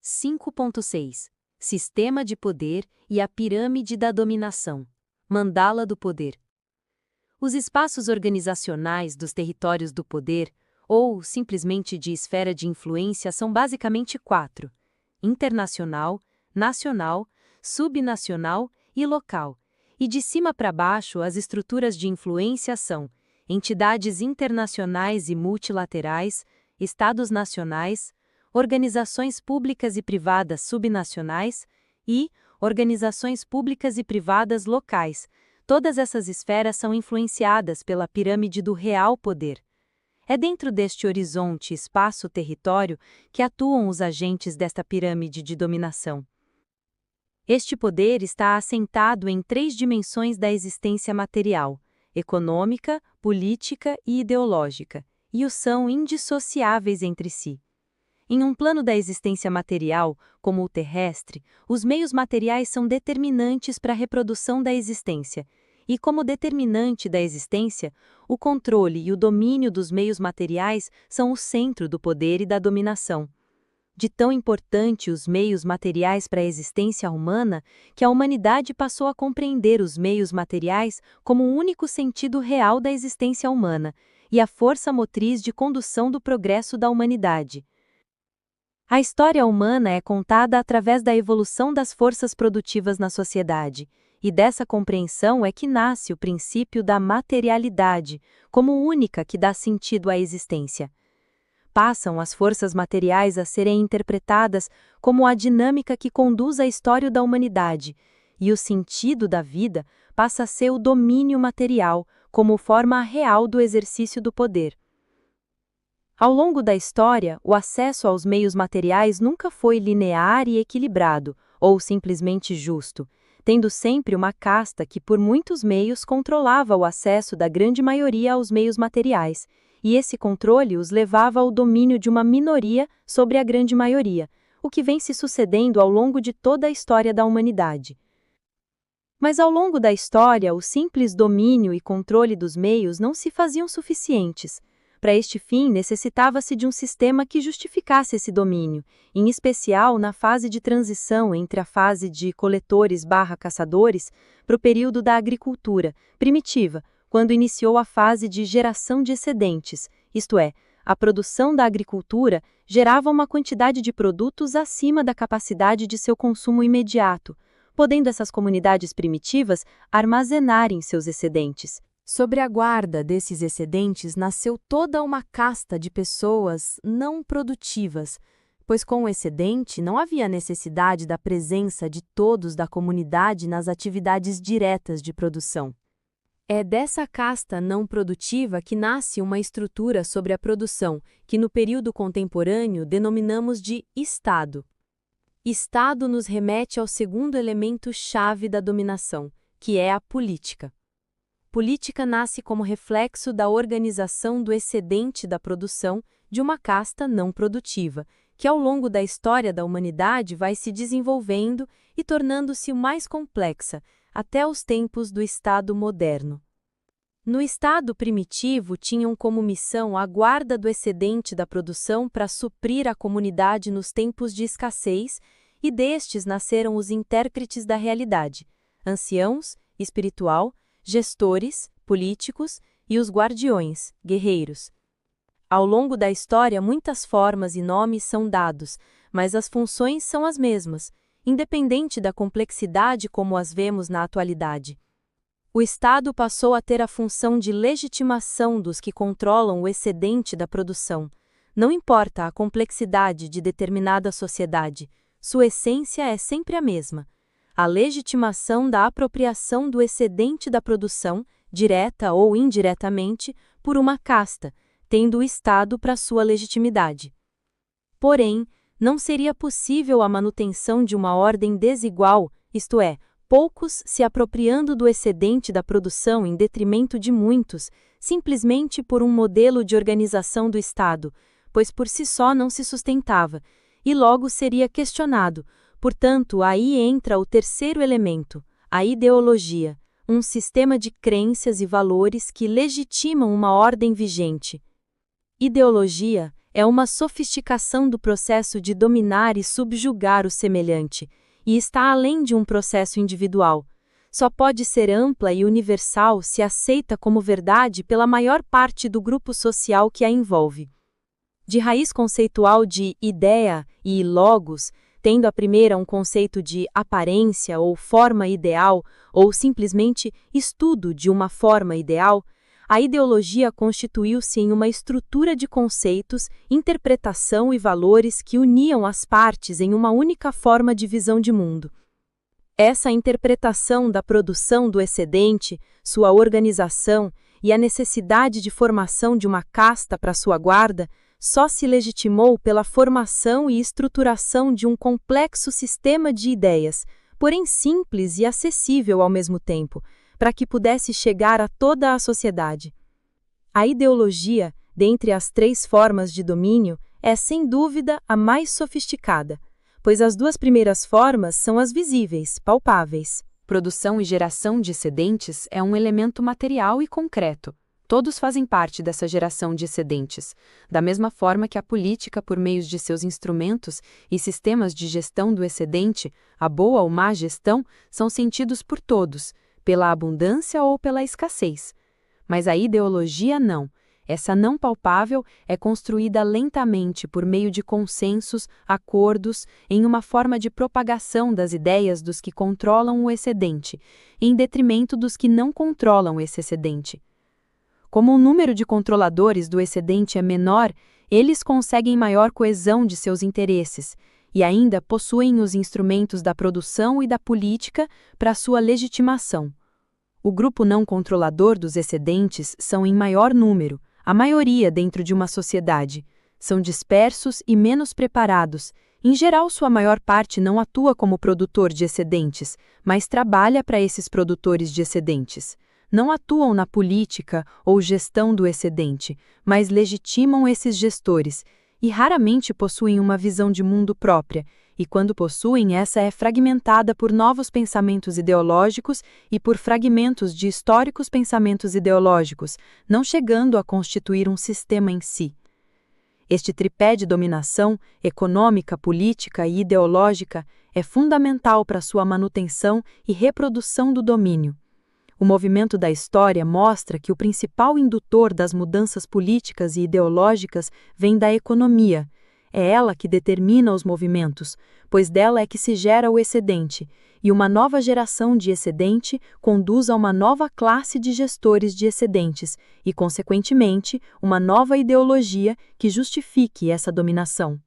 5.6 Sistema de poder e a pirâmide da dominação. Mandala do poder. Os espaços organizacionais dos territórios do poder, ou simplesmente de esfera de influência, são basicamente 4: internacional, nacional, subnacional e local. E de cima para baixo, as estruturas de influência são entidades internacionais e multilaterais, estados nacionais, organizações públicas e privadas subnacionais e organizações públicas e privadas locais. Todas essas esferas são influenciadas pela pirâmide do real poder. É dentro deste horizonte espaço-território que atuam os agentes desta pirâmide de dominação. Este poder está assentado em 3 dimensões da existência material: econômica, política e ideológica, e os são indissociáveis entre si. Em um plano da existência material, como o terrestre, os meios materiais são determinantes para a reprodução da existência, e como determinante da existência, o controle e o domínio dos meios materiais são o centro do poder e da dominação. De tão importante os meios materiais para a existência humana, que a humanidade passou a compreender os meios materiais como o único sentido real da existência humana e a força motriz de condução do progresso da humanidade. A história humana é contada através da evolução das forças produtivas na sociedade, e dessa compreensão é que nasce o princípio da materialidade, como única que dá sentido à existência. Passam as forças materiais a serem interpretadas como a dinâmica que conduz a história da humanidade, e o sentido da vida passa a ser o domínio material, como forma real do exercício do poder. Ao longo da história, o acesso aos meios materiais nunca foi linear e equilibrado, ou simplesmente justo, tendo sempre uma casta que por muitos meios controlava o acesso da grande maioria aos meios materiais, e esse controle os levava ao domínio de uma minoria sobre a grande maioria, o que vem se sucedendo ao longo de toda a história da humanidade. Mas ao longo da história, o simples domínio e controle dos meios não se faziam suficientes. Para este fim, necessitava-se de um sistema que justificasse esse domínio, em especial na fase de transição entre a fase de coletores/caçadores para o período da agricultura primitiva, quando iniciou a fase de geração de excedentes, isto é, a produção da agricultura gerava uma quantidade de produtos acima da capacidade de seu consumo imediato, podendo essas comunidades primitivas armazenarem seus excedentes. Sobre a guarda desses excedentes nasceu toda uma casta de pessoas não produtivas, pois com o excedente não havia necessidade da presença de todos da comunidade nas atividades diretas de produção. É dessa casta não produtiva que nasce uma estrutura sobre a produção, que no período contemporâneo denominamos de Estado. Estado nos remete ao segundo elemento-chave da dominação, que é a política. Política nasce como reflexo da organização do excedente da produção de uma casta não produtiva, que ao longo da história da humanidade vai se desenvolvendo e tornando-se mais complexa, até os tempos do Estado moderno. No Estado primitivo, tinham como missão a guarda do excedente da produção para suprir a comunidade nos tempos de escassez, e destes nasceram os intérpretes da realidade, anciãos, espiritual, gestores, políticos e os guardiões, guerreiros. Ao longo da história, muitas formas e nomes são dados, mas as funções são as mesmas, independente da complexidade como as vemos na atualidade. O Estado passou a ter a função de legitimação dos que controlam o excedente da produção. Não importa a complexidade de determinada sociedade, sua essência é sempre a mesma: a legitimação da apropriação do excedente da produção, direta ou indiretamente, por uma casta, tendo o Estado para sua legitimidade. Porém, não seria possível a manutenção de uma ordem desigual, isto é, poucos se apropriando do excedente da produção em detrimento de muitos, simplesmente por um modelo de organização do Estado, pois por si só não se sustentava, e logo seria questionado. Portanto, aí entra o terceiro elemento, a ideologia, um sistema de crenças e valores que legitimam uma ordem vigente. Ideologia é uma sofisticação do processo de dominar e subjugar o semelhante, e está além de um processo individual. Só pode ser ampla e universal se aceita como verdade pela maior parte do grupo social que a envolve. De raiz conceitual de ideia e logos, tendo a primeira um conceito de aparência ou forma ideal, ou simplesmente estudo de uma forma ideal, a ideologia constituiu-se em uma estrutura de conceitos, interpretação e valores que uniam as partes em uma única forma de visão de mundo. Essa interpretação da produção do excedente, sua organização e a necessidade de formação de uma casta para sua guarda só se legitimou pela formação e estruturação de um complexo sistema de ideias, porém simples e acessível ao mesmo tempo, para que pudesse chegar a toda a sociedade. A ideologia, dentre as 3 formas de domínio, é sem dúvida a mais sofisticada, pois as 2 primeiras formas são as visíveis, palpáveis. Produção e geração de excedentes é um elemento material e concreto. Todos fazem parte dessa geração de excedentes, da mesma forma que a política, por meio de seus instrumentos e sistemas de gestão do excedente, a boa ou má gestão, são sentidos por todos, pela abundância ou pela escassez. Mas a ideologia não. Essa não palpável é construída lentamente por meio de consensos, acordos, em uma forma de propagação das ideias dos que controlam o excedente, em detrimento dos que não controlam esse excedente. Como o número de controladores do excedente é menor, eles conseguem maior coesão de seus interesses e ainda possuem os instrumentos da produção e da política para sua legitimação. O grupo não controlador dos excedentes são em maior número, a maioria dentro de uma sociedade. São dispersos e menos preparados. Em geral, sua maior parte não atua como produtor de excedentes, mas trabalha para esses produtores de excedentes. Não atuam na política ou gestão do excedente, mas legitimam esses gestores, e raramente possuem uma visão de mundo própria, e quando possuem, essa é fragmentada por novos pensamentos ideológicos e por fragmentos de históricos pensamentos ideológicos, não chegando a constituir um sistema em si. Este tripé de dominação, econômica, política e ideológica, é fundamental para sua manutenção e reprodução do domínio. O movimento da história mostra que o principal indutor das mudanças políticas e ideológicas vem da economia. É ela que determina os movimentos, pois dela é que se gera o excedente, e uma nova geração de excedente conduz a uma nova classe de gestores de excedentes e, consequentemente, uma nova ideologia que justifique essa dominação.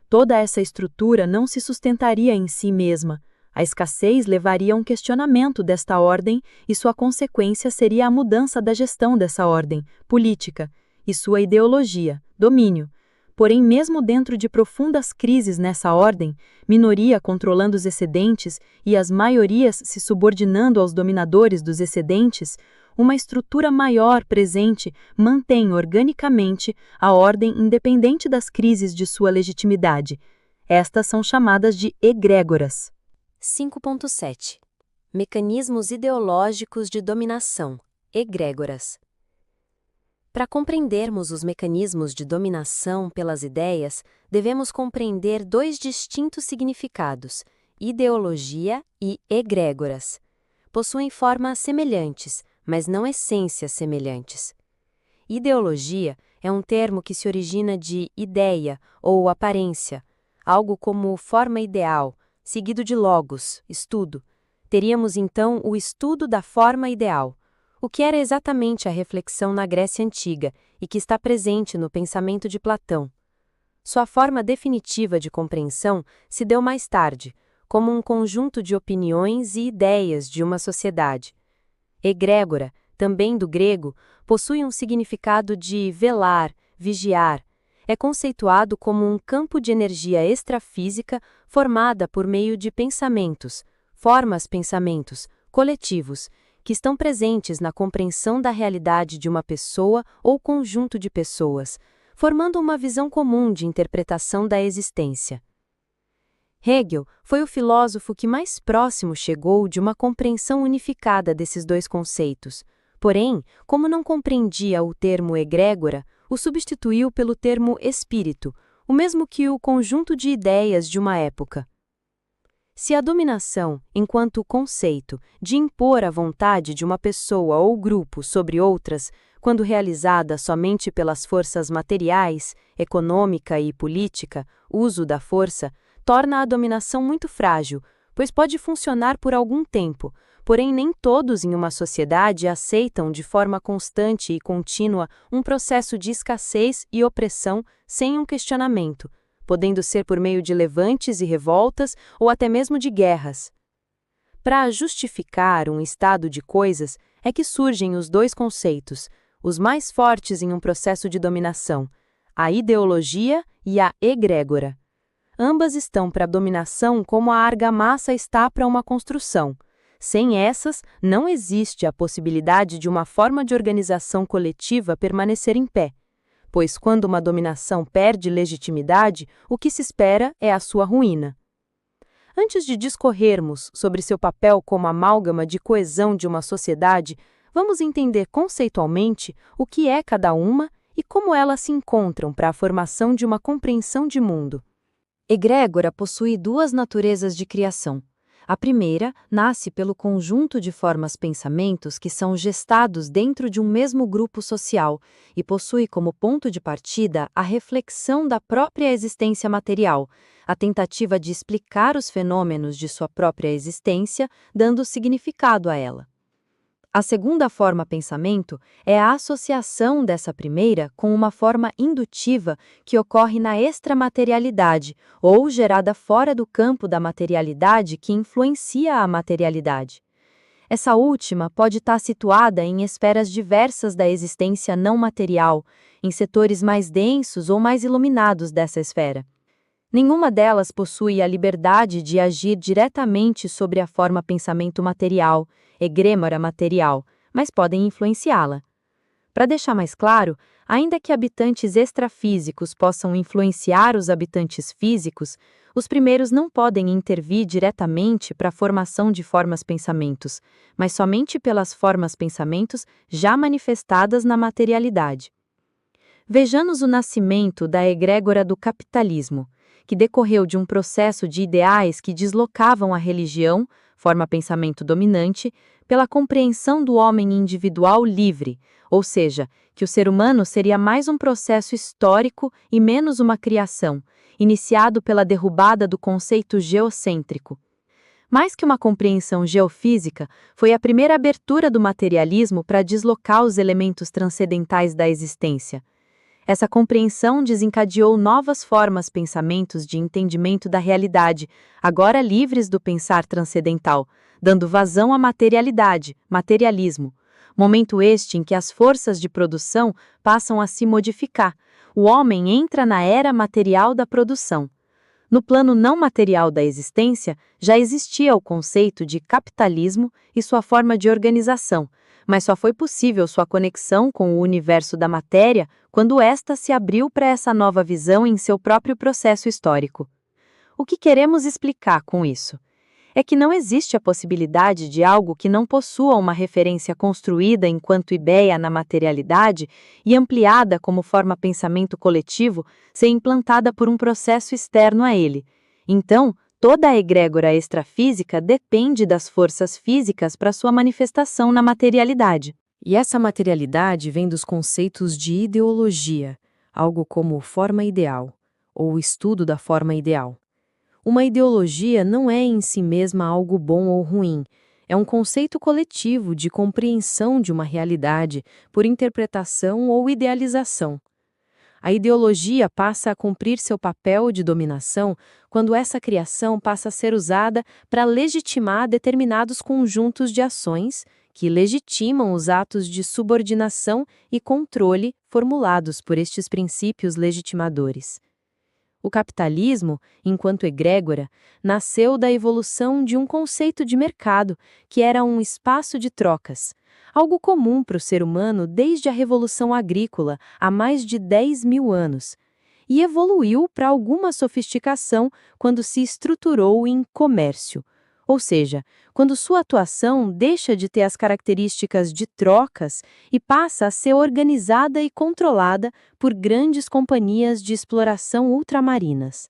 Toda essa estrutura não se sustentaria em si mesma. A escassez levaria a um questionamento desta ordem e sua consequência seria a mudança da gestão dessa ordem, política, e sua ideologia, domínio. Porém, mesmo dentro de profundas crises nessa ordem, minoria controlando os excedentes e as maiorias se subordinando aos dominadores dos excedentes, uma estrutura maior presente mantém organicamente a ordem independente das crises de sua legitimidade. Estas são chamadas de egrégoras. 5.7 Mecanismos ideológicos de dominação, egrégoras. Para compreendermos os mecanismos de dominação pelas ideias, devemos compreender 2 distintos significados, ideologia e egrégoras. Possuem formas semelhantes, mas não essências semelhantes. Ideologia é um termo que se origina de ideia ou aparência, algo como forma ideal, seguido de logos, estudo. Teríamos então o estudo da forma ideal, o que era exatamente a reflexão na Grécia Antiga e que está presente no pensamento de Platão. Sua forma definitiva de compreensão se deu mais tarde, como um conjunto de opiniões e ideias de uma sociedade. Egrégora, também do grego, possui um significado de velar, vigiar. É conceituado como um campo de energia extrafísica formada por meio de pensamentos, pensamentos, coletivos, que estão presentes na compreensão da realidade de uma pessoa ou conjunto de pessoas, formando uma visão comum de interpretação da existência. Hegel foi o filósofo que mais próximo chegou de uma compreensão unificada desses 2 conceitos. Porém, como não compreendia o termo egrégora, o substituiu pelo termo espírito, o mesmo que o conjunto de ideias de uma época. Se a dominação, enquanto conceito de impor a vontade de uma pessoa ou grupo sobre outras, quando realizada somente pelas forças materiais, econômica e política, uso da força, torna a dominação muito frágil, pois pode funcionar por algum tempo, porém nem todos em uma sociedade aceitam de forma constante e contínua um processo de escassez e opressão sem um questionamento, podendo ser por meio de levantes e revoltas ou até mesmo de guerras. Para justificar um estado de coisas é que surgem os dois conceitos, os mais fortes em um processo de dominação, a ideologia e a egrégora. Ambas estão para a dominação como a argamassa está para uma construção. Sem essas, não existe a possibilidade de uma forma de organização coletiva permanecer em pé, pois quando uma dominação perde legitimidade, o que se espera é a sua ruína. Antes de discorrermos sobre seu papel como amálgama de coesão de uma sociedade, vamos entender conceitualmente o que é cada uma e como elas se encontram para a formação de uma compreensão de mundo. Egrégora possui duas naturezas de criação. A primeira nasce pelo conjunto de formas-pensamentos que são gestados dentro de um mesmo grupo social e possui como ponto de partida a reflexão da própria existência material, a tentativa de explicar os fenômenos de sua própria existência, dando significado a ela. A segunda forma-pensamento é a associação dessa primeira com uma forma indutiva que ocorre na extramaterialidade ou gerada fora do campo da materialidade que influencia a materialidade. Essa última pode estar situada em esferas diversas da existência não material, em setores mais densos ou mais iluminados dessa esfera. Nenhuma delas possui a liberdade de agir diretamente sobre a forma-pensamento material, egrêmora material, mas podem influenciá-la. Para deixar mais claro, ainda que habitantes extrafísicos possam influenciar os habitantes físicos, os primeiros não podem intervir diretamente para a formação de formas-pensamentos, mas somente pelas formas-pensamentos já manifestadas na materialidade. Vejamos o nascimento da egrégora do capitalismo, que decorreu de um processo de ideais que deslocavam a religião, forma-pensamento dominante, pela compreensão do homem individual livre, ou seja, que o ser humano seria mais um processo histórico e menos uma criação, iniciado pela derrubada do conceito geocêntrico. Mais que uma compreensão geofísica, foi a primeira abertura do materialismo para deslocar os elementos transcendentais da existência. Essa compreensão desencadeou novas formas-pensamentos de entendimento da realidade, agora livres do pensar transcendental, dando vazão à materialidade, materialismo. Momento este em que as forças de produção passam a se modificar. O homem entra na era material da produção. No plano não material da existência, já existia o conceito de capitalismo e sua forma de organização, mas só foi possível sua conexão com o universo da matéria quando esta se abriu para essa nova visão em seu próprio processo histórico. O que queremos explicar com isso? É que não existe a possibilidade de algo que não possua uma referência construída enquanto ideia na materialidade e ampliada como forma pensamento coletivo ser implantada por um processo externo a ele. Então, toda a egrégora extrafísica depende das forças físicas para sua manifestação na materialidade. E essa materialidade vem dos conceitos de ideologia, algo como forma ideal, ou estudo da forma ideal. Uma ideologia não é em si mesma algo bom ou ruim, é um conceito coletivo de compreensão de uma realidade por interpretação ou idealização. A ideologia passa a cumprir seu papel de dominação quando essa criação passa a ser usada para legitimar determinados conjuntos de ações que legitimam os atos de subordinação e controle formulados por estes princípios legitimadores. O capitalismo, enquanto egrégora, nasceu da evolução de um conceito de mercado, que era um espaço de trocas, algo comum para o ser humano desde a Revolução Agrícola, há mais de 10.000 anos, e evoluiu para alguma sofisticação quando se estruturou em comércio, Ou seja, quando sua atuação deixa de ter as características de trocas e passa a ser organizada e controlada por grandes companhias de exploração ultramarinas.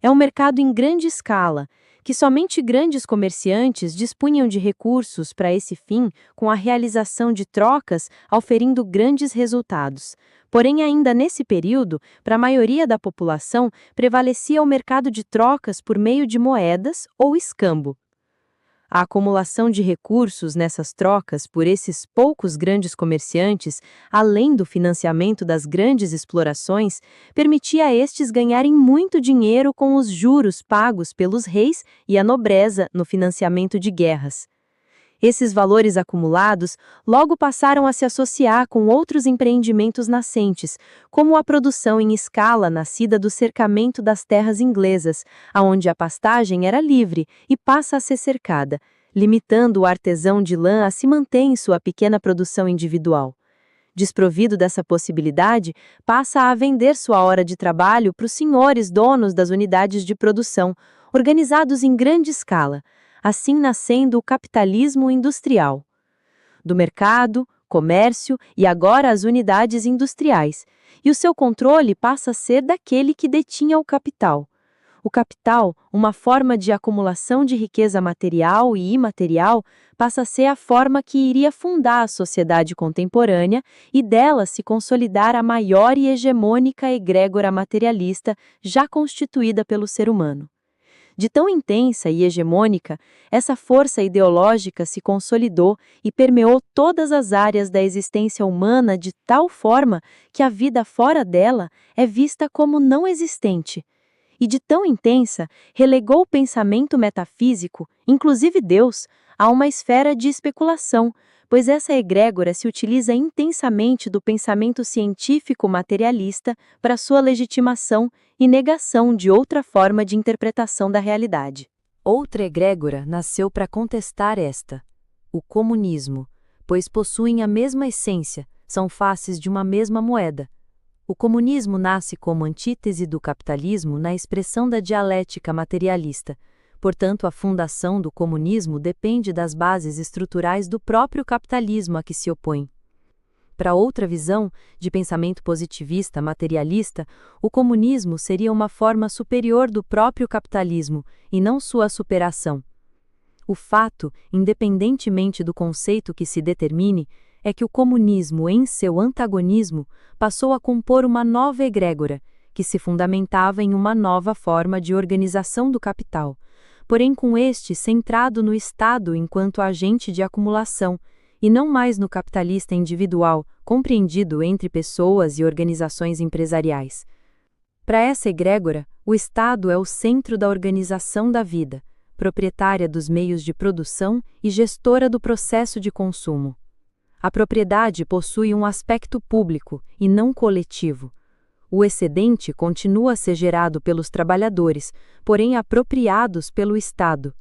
É um mercado em grande escala, que somente grandes comerciantes dispunham de recursos para esse fim, com a realização de trocas, auferindo grandes resultados. Porém, ainda nesse período, para a maioria da população, prevalecia o mercado de trocas por meio de moedas ou escambo. A acumulação de recursos nessas trocas por esses poucos grandes comerciantes, além do financiamento das grandes explorações, permitia a estes ganharem muito dinheiro com os juros pagos pelos reis e a nobreza no financiamento de guerras. Esses valores acumulados logo passaram a se associar com outros empreendimentos nascentes, como a produção em escala nascida do cercamento das terras inglesas, aonde a pastagem era livre e passa a ser cercada, limitando o artesão de lã a se manter em sua pequena produção individual. Desprovido dessa possibilidade, passa a vender sua hora de trabalho para os senhores donos das unidades de produção, organizados em grande escala, assim nascendo o capitalismo industrial. Do mercado, comércio e agora as unidades industriais, e o seu controle passa a ser daquele que detinha o capital. O capital, uma forma de acumulação de riqueza material e imaterial, passa a ser a forma que iria fundar a sociedade contemporânea e dela se consolidar a maior e hegemônica egrégora materialista já constituída pelo ser humano. De tão intensa e hegemônica, essa força ideológica se consolidou e permeou todas as áreas da existência humana de tal forma que a vida fora dela é vista como não existente. E de tão intensa, relegou o pensamento metafísico, inclusive Deus, a uma esfera de especulação, pois essa egrégora se utiliza intensamente do pensamento científico materialista para sua legitimação e negação de outra forma de interpretação da realidade. Outra egrégora nasceu para contestar esta, o comunismo, pois possuem a mesma essência, são faces de uma mesma moeda. O comunismo nasce como antítese do capitalismo na expressão da dialética materialista. Portanto, a fundação do comunismo depende das bases estruturais do próprio capitalismo a que se opõe. Para outra visão, de pensamento positivista materialista, o comunismo seria uma forma superior do próprio capitalismo, e não sua superação. O fato, independentemente do conceito que se determine, é que o comunismo, em seu antagonismo, passou a compor uma nova egrégora, que se fundamentava em uma nova forma de organização do capital, porém com este centrado no Estado enquanto agente de acumulação, e não mais no capitalista individual, compreendido entre pessoas e organizações empresariais. Para essa egrégora, o Estado é o centro da organização da vida, proprietária dos meios de produção e gestora do processo de consumo. A propriedade possui um aspecto público e não coletivo. O excedente continua a ser gerado pelos trabalhadores, porém apropriados pelo Estado.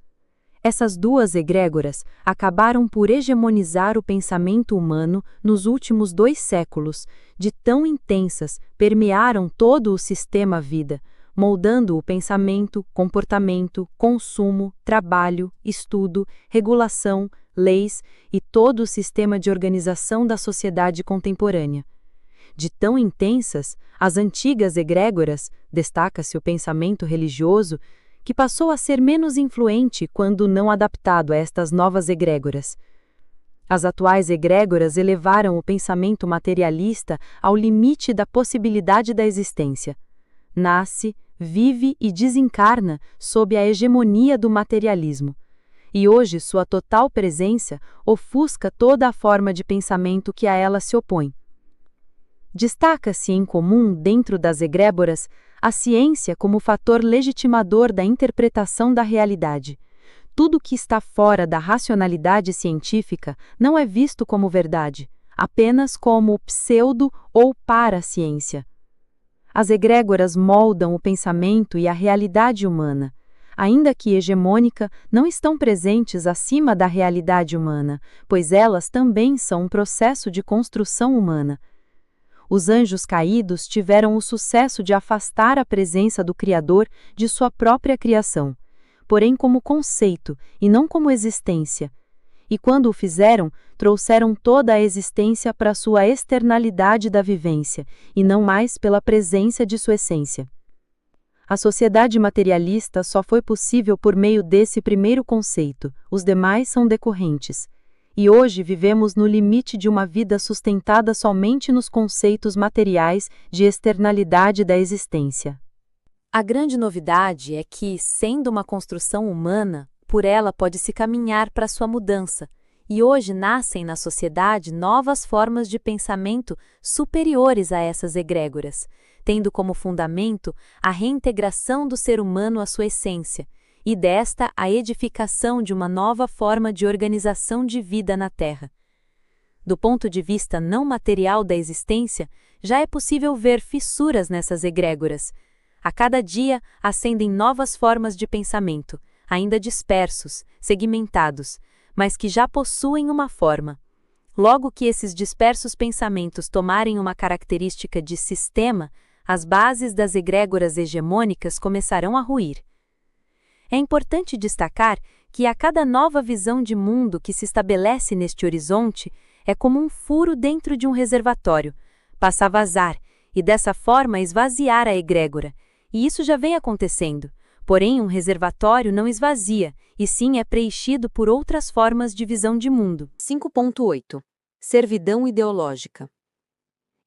Essas duas egrégoras acabaram por hegemonizar o pensamento humano nos últimos 2 séculos, de tão intensas, permearam todo o sistema vida, moldando o pensamento, comportamento, consumo, trabalho, estudo, regulação, leis e todo o sistema de organização da sociedade contemporânea. De tão intensas, as antigas egrégoras, destaca-se o pensamento religioso, que passou a ser menos influente quando não adaptado a estas novas egrégoras. As atuais egrégoras elevaram o pensamento materialista ao limite da possibilidade da existência. Nasce, vive e desencarna sob a hegemonia do materialismo. E hoje sua total presença ofusca toda a forma de pensamento que a ela se opõe. Destaca-se em comum, dentro das egrégoras, a ciência como fator legitimador da interpretação da realidade. Tudo que está fora da racionalidade científica não é visto como verdade, apenas como pseudo ou para-ciência. As egrégoras moldam o pensamento e a realidade humana. Ainda que hegemônica, não estão presentes acima da realidade humana, pois elas também são um processo de construção humana. Os anjos caídos tiveram o sucesso de afastar a presença do Criador de sua própria criação. porém como conceito, e não como existência. E quando o fizeram, trouxeram toda a existência para sua externalidade da vivência, e não mais pela presença de sua essência. A sociedade materialista só foi possível por meio desse primeiro conceito, os demais são decorrentes. E hoje vivemos no limite de uma vida sustentada somente nos conceitos materiais de externalidade da existência. A grande novidade é que, sendo uma construção humana, por ela pode-se caminhar para sua mudança, e hoje nascem na sociedade novas formas de pensamento superiores a essas egrégoras, tendo como fundamento a reintegração do ser humano à sua essência, e desta a edificação de uma nova forma de organização de vida na Terra. Do ponto de vista não material da existência, já é possível ver fissuras nessas egrégoras. A cada dia ascendem novas formas de pensamento, ainda dispersos, segmentados, mas que já possuem uma forma. Logo que esses dispersos pensamentos tomarem uma característica de sistema, as bases das egrégoras hegemônicas começarão a ruir. É importante destacar que a cada nova visão de mundo que se estabelece neste horizonte é como um furo dentro de um reservatório, passa a vazar e dessa forma esvaziar a egrégora, e isso já vem acontecendo. Porém, um reservatório não esvazia, e sim é preenchido por outras formas de visão de mundo. 5.8. Servidão ideológica.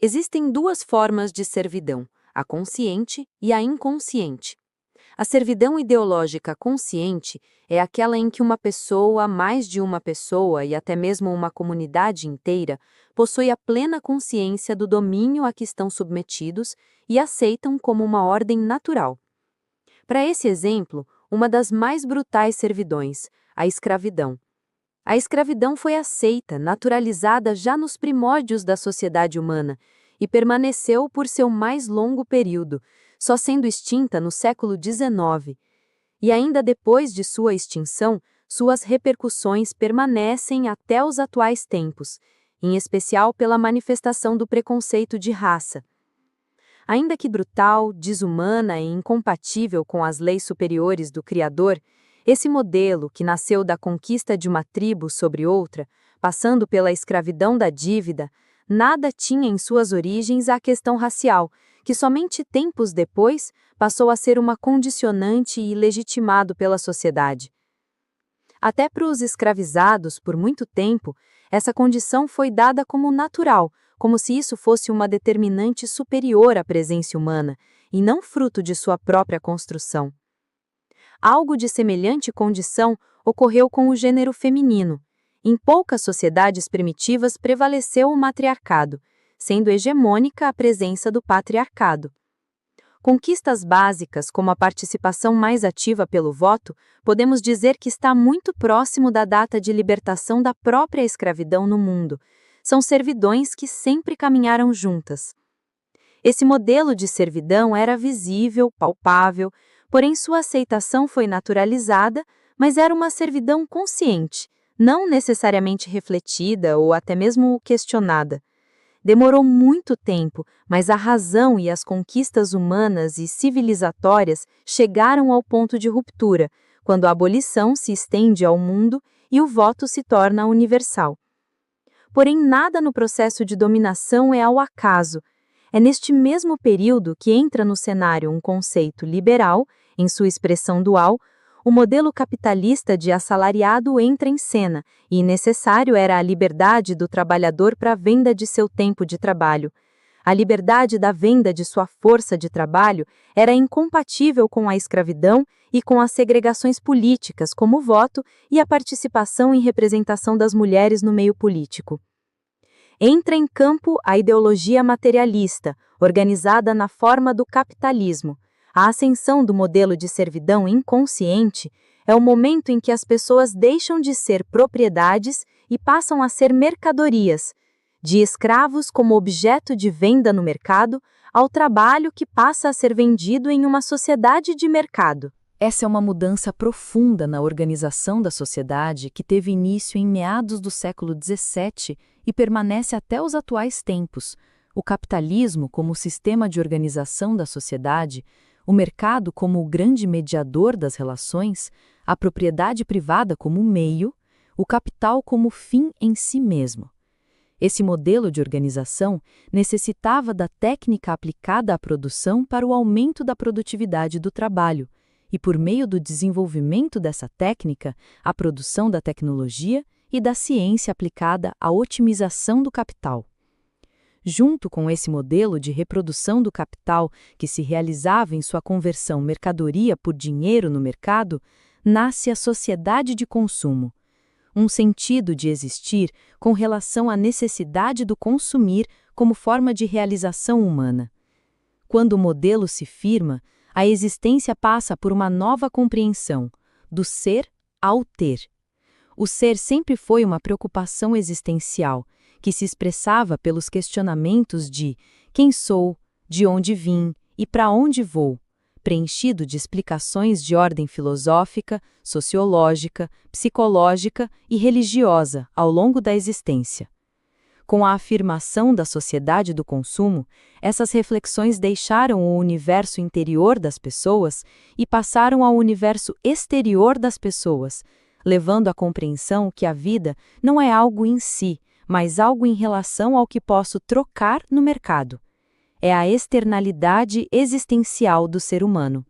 Existem duas formas de servidão, a consciente e a inconsciente. A servidão ideológica consciente é aquela em que uma pessoa, mais de uma pessoa e até mesmo uma comunidade inteira possui a plena consciência do domínio a que estão submetidos e aceitam como uma ordem natural. Para esse exemplo, uma das mais brutais servidões, a escravidão. A escravidão foi aceita, naturalizada já nos primórdios da sociedade humana e permaneceu por seu mais longo período, só sendo extinta no século XIX. E ainda depois de sua extinção, suas repercussões permanecem até os atuais tempos, em especial pela manifestação do preconceito de raça. Ainda que brutal, desumana e incompatível com as leis superiores do Criador, esse modelo, que nasceu da conquista de uma tribo sobre outra, passando pela escravidão da dívida, nada tinha em suas origens a questão racial, que somente tempos depois passou a ser uma condicionante e legitimado pela sociedade. Até para os escravizados, por muito tempo, essa condição foi dada como natural, como se isso fosse uma determinante superior à presença humana, e não fruto de sua própria construção. Algo de semelhante condição ocorreu com o gênero feminino. Em poucas sociedades primitivas prevaleceu o matriarcado, sendo hegemônica a presença do patriarcado. Conquistas básicas, como a participação mais ativa pelo voto, podemos dizer que está muito próximo da data de libertação da própria escravidão no mundo. São servidões que sempre caminharam juntas. Esse modelo de servidão era visível, palpável, porém sua aceitação foi naturalizada, mas era uma servidão consciente, não necessariamente refletida ou até mesmo questionada. Demorou muito tempo, mas a razão e as conquistas humanas e civilizatórias chegaram ao ponto de ruptura, quando a abolição se estende ao mundo e o voto se torna universal. Porém, nada no processo de dominação é ao acaso. É neste mesmo período que entra no cenário um conceito liberal, em sua expressão dual. O modelo capitalista de assalariado entra em cena, e necessário era a liberdade do trabalhador para a venda de seu tempo de trabalho. A liberdade da venda de sua força de trabalho era incompatível com a escravidão e com as segregações políticas, como o voto e a participação em representação das mulheres no meio político. Entra em campo a ideologia materialista, organizada na forma do capitalismo. A ascensão do modelo de servidão inconsciente é o momento em que as pessoas deixam de ser propriedades e passam a ser mercadorias, de escravos como objeto de venda no mercado, ao trabalho que passa a ser vendido em uma sociedade de mercado. Essa é uma mudança profunda na organização da sociedade que teve início em meados do século XVII e permanece até os atuais tempos. O capitalismo, como sistema de organização da sociedade, o mercado como o grande mediador das relações, a propriedade privada como meio, o capital como fim em si mesmo. Esse modelo de organização necessitava da técnica aplicada à produção para o aumento da produtividade do trabalho, e por meio do desenvolvimento dessa técnica, a produção da tecnologia e da ciência aplicada à otimização do capital. Junto com esse modelo de reprodução do capital que se realizava em sua conversão mercadoria por dinheiro no mercado, nasce a sociedade de consumo, um sentido de existir com relação à necessidade do consumir como forma de realização humana. Quando o modelo se firma, a existência passa por uma nova compreensão, do ser ao ter. O ser sempre foi uma preocupação existencial, que se expressava pelos questionamentos de quem sou, de onde vim e para onde vou, preenchido de explicações de ordem filosófica, sociológica, psicológica e religiosa ao longo da existência. Com a afirmação da sociedade do consumo, essas reflexões deixaram o universo interior das pessoas e passaram ao universo exterior das pessoas, levando à compreensão que a vida não é algo em si, mas algo em relação ao que posso trocar no mercado. É a externalidade existencial do ser humano.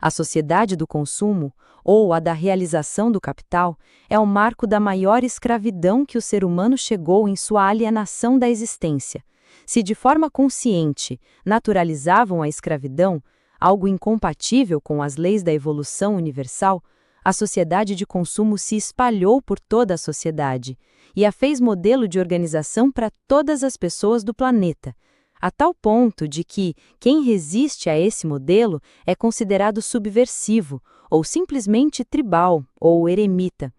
A sociedade do consumo, ou a da realização do capital, é o marco da maior escravidão que o ser humano chegou em sua alienação da existência. Se de forma consciente naturalizavam a escravidão, algo incompatível com as leis da evolução universal, a sociedade de consumo se espalhou por toda a sociedade e a fez modelo de organização para todas as pessoas do planeta, a tal ponto de que quem resiste a esse modelo é considerado subversivo, ou simplesmente tribal ou eremita.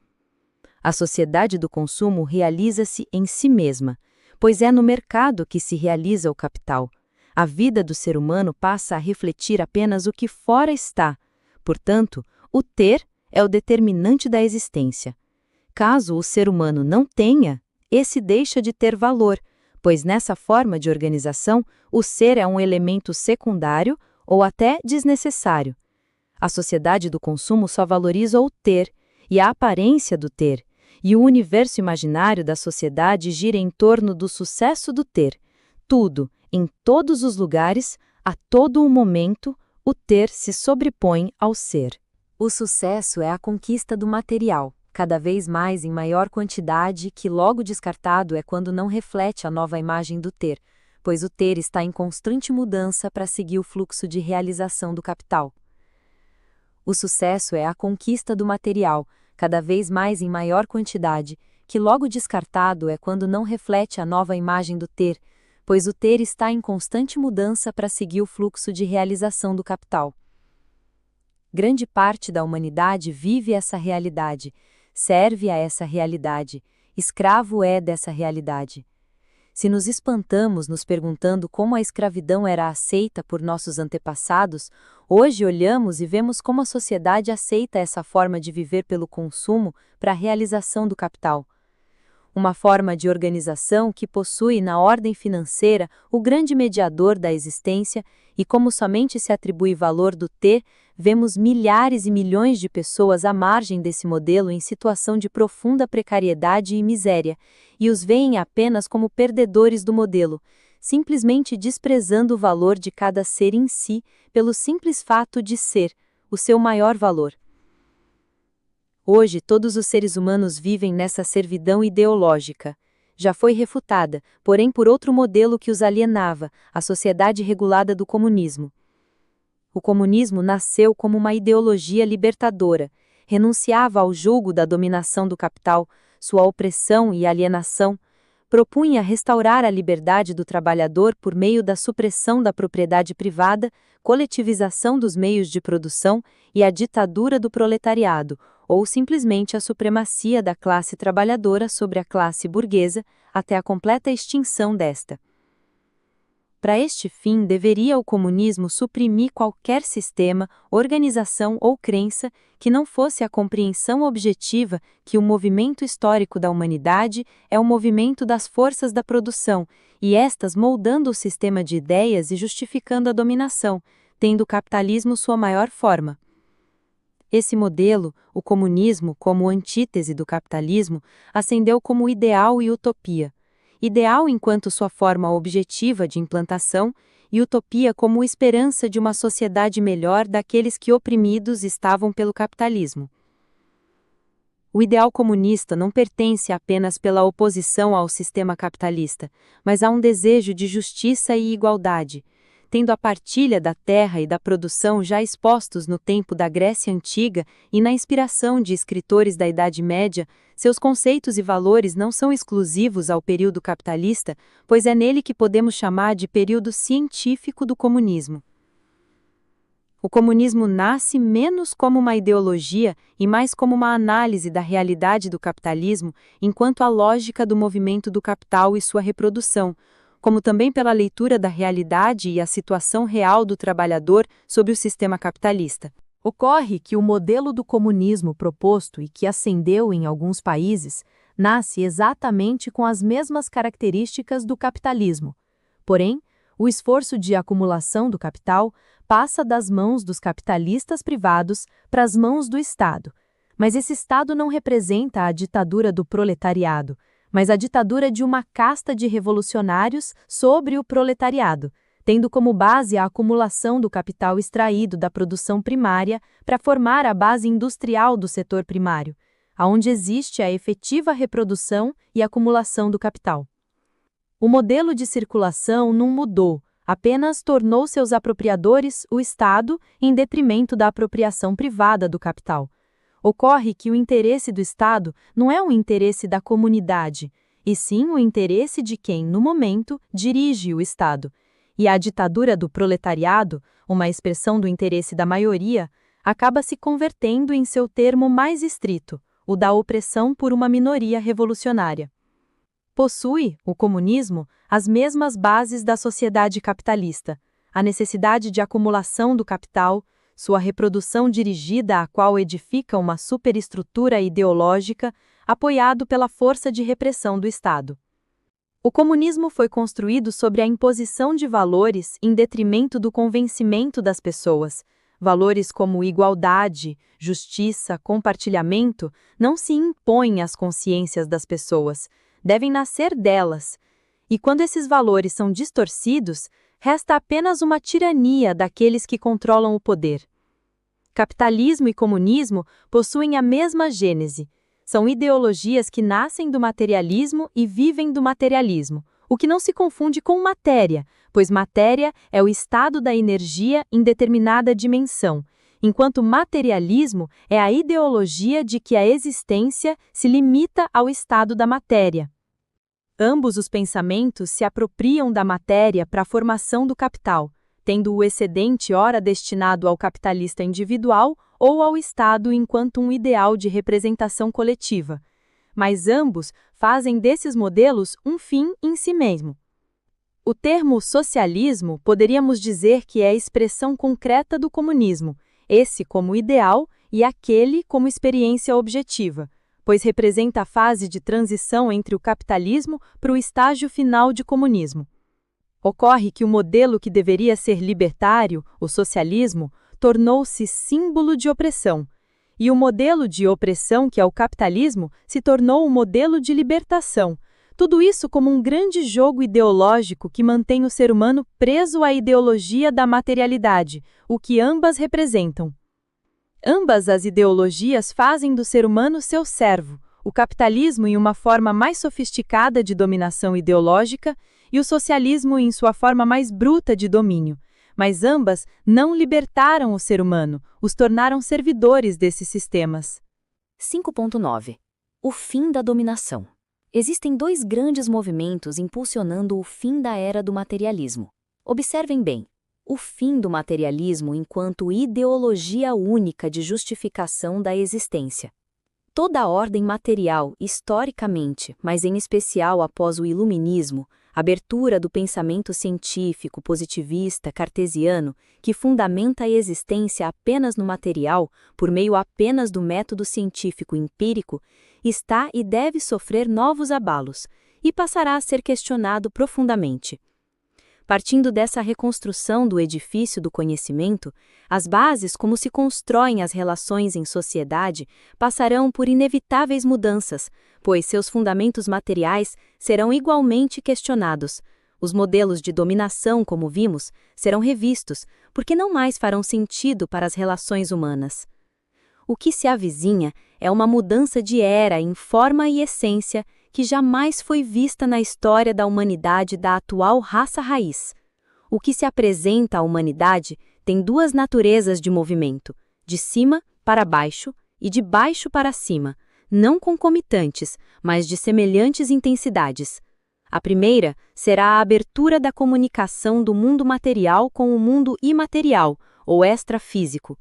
A sociedade do consumo realiza-se em si mesma, pois é no mercado que se realiza o capital. A vida do ser humano passa a refletir apenas o que fora está. Portanto, o ter é o determinante da existência. Caso o ser humano não tenha, esse deixa de ter valor, pois nessa forma de organização, o ser é um elemento secundário ou até desnecessário. A sociedade do consumo só valoriza o ter e a aparência do ter, e o universo imaginário da sociedade gira em torno do sucesso do ter. Tudo, em todos os lugares, a todo o momento, o ter se sobrepõe ao ser. O sucesso é a conquista do material, cada vez mais em maior quantidade, que logo descartado é quando não reflete a nova imagem do ter, pois o ter está em constante mudança para seguir o fluxo de realização do capital. O sucesso é a conquista do material, cada vez mais em maior quantidade, que logo descartado é quando não reflete a nova imagem do ter, pois o ter está em constante mudança para seguir o fluxo de realização do capital. Grande parte da humanidade vive essa realidade, serve a essa realidade, escravo é dessa realidade. Se nos espantamos nos perguntando como a escravidão era aceita por nossos antepassados, hoje olhamos e vemos como a sociedade aceita essa forma de viver pelo consumo para a realização do capital. Uma forma de organização que possui na ordem financeira o grande mediador da existência e como somente se atribui valor do ter, vemos milhares e milhões de pessoas à margem desse modelo em situação de profunda precariedade e miséria, e os veem apenas como perdedores do modelo, simplesmente desprezando o valor de cada ser em si pelo simples fato de ser, o seu maior valor. Hoje, todos os seres humanos vivem nessa servidão ideológica. Já foi refutada, porém por outro modelo que os alienava, a sociedade regulada do comunismo. O comunismo nasceu como uma ideologia libertadora, renunciava ao jugo da dominação do capital, sua opressão e alienação, propunha restaurar a liberdade do trabalhador por meio da supressão da propriedade privada, coletivização dos meios de produção e a ditadura do proletariado, ou simplesmente a supremacia da classe trabalhadora sobre a classe burguesa, até a completa extinção desta. Para este fim, deveria o comunismo suprimir qualquer sistema, organização ou crença que não fosse a compreensão objetiva que o movimento histórico da humanidade é o movimento das forças da produção, e estas moldando o sistema de ideias e justificando a dominação, tendo o capitalismo sua maior forma. Esse modelo, o comunismo como antítese do capitalismo, ascendeu como ideal e utopia. Ideal enquanto sua forma objetiva de implantação e utopia como esperança de uma sociedade melhor daqueles que oprimidos estavam pelo capitalismo. O ideal comunista não pertence apenas pela oposição ao sistema capitalista, mas a um desejo de justiça e igualdade, tendo a partilha da terra e da produção já expostos no tempo da Grécia Antiga e na inspiração de escritores da Idade Média, seus conceitos e valores não são exclusivos ao período capitalista, pois é nele que podemos chamar de período científico do comunismo. O comunismo nasce menos como uma ideologia e mais como uma análise da realidade do capitalismo enquanto a lógica do movimento do capital e sua reprodução, como também pela leitura da realidade e a situação real do trabalhador sob o sistema capitalista. Ocorre que o modelo do comunismo proposto e que ascendeu em alguns países nasce exatamente com as mesmas características do capitalismo. Porém, o esforço de acumulação do capital passa das mãos dos capitalistas privados para as mãos do Estado. Mas esse Estado não representa a ditadura do proletariado, mas a ditadura de uma casta de revolucionários sobre o proletariado, tendo como base a acumulação do capital extraído da produção primária para formar a base industrial do setor primário, aonde existe a efetiva reprodução e acumulação do capital. O modelo de circulação não mudou, apenas tornou seus apropriadores o Estado em detrimento da apropriação privada do capital. Ocorre que o interesse do Estado não é o interesse da comunidade, e sim o interesse de quem, no momento, dirige o Estado. E a ditadura do proletariado, uma expressão do interesse da maioria, acaba se convertendo em seu termo mais estrito, o da opressão por uma minoria revolucionária. Possui, o comunismo, as mesmas bases da sociedade capitalista, a necessidade de acumulação do capital, sua reprodução dirigida à qual edifica uma superestrutura ideológica, apoiado pela força de repressão do Estado. O comunismo foi construído sobre a imposição de valores em detrimento do convencimento das pessoas. Valores como igualdade, justiça, compartilhamento não se impõem às consciências das pessoas, devem nascer delas. E quando esses valores são distorcidos, resta apenas uma tirania daqueles que controlam o poder. Capitalismo e comunismo possuem a mesma gênese. São ideologias que nascem do materialismo e vivem do materialismo, o que não se confunde com matéria, pois matéria é o estado da energia em determinada dimensão, enquanto materialismo é a ideologia de que a existência se limita ao estado da matéria. Ambos os pensamentos se apropriam da matéria para a formação do capital, tendo o excedente ora destinado ao capitalista individual ou ao Estado enquanto um ideal de representação coletiva. Mas ambos fazem desses modelos um fim em si mesmo. O termo socialismo poderíamos dizer que é a expressão concreta do comunismo, esse como ideal e aquele como experiência objetiva, pois representa a fase de transição entre o capitalismo para o estágio final de comunismo. Ocorre que o modelo que deveria ser libertário, o socialismo, tornou-se símbolo de opressão, e o modelo de opressão, que é o capitalismo, se tornou um modelo de libertação. Tudo isso como um grande jogo ideológico que mantém o ser humano preso à ideologia da materialidade, o que ambas representam. Ambas as ideologias fazem do ser humano seu servo, o capitalismo em uma forma mais sofisticada de dominação ideológica e o socialismo em sua forma mais bruta de domínio. Mas ambas não libertaram o ser humano, os tornaram servidores desses sistemas. 5.9. O fim da dominação. Existem dois grandes movimentos impulsionando o fim da era do materialismo. Observem bem. O fim do materialismo enquanto ideologia única de justificação da existência. Toda a ordem material, historicamente, mas em especial após o Iluminismo, abertura do pensamento científico positivista cartesiano, que fundamenta a existência apenas no material, por meio apenas do método científico empírico, está e deve sofrer novos abalos, e passará a ser questionado profundamente. Partindo dessa reconstrução do edifício do conhecimento, as bases como se constroem as relações em sociedade passarão por inevitáveis mudanças, pois seus fundamentos materiais serão igualmente questionados. Os modelos de dominação, como vimos, serão revistos, porque não mais farão sentido para as relações humanas. O que se avizinha é uma mudança de era em forma e essência que jamais foi vista na história da humanidade da atual raça raiz. O que se apresenta à humanidade tem duas naturezas de movimento, de cima para baixo e de baixo para cima, não concomitantes, mas de semelhantes intensidades. A primeira será a abertura da comunicação do mundo material com o mundo imaterial, ou extrafísico.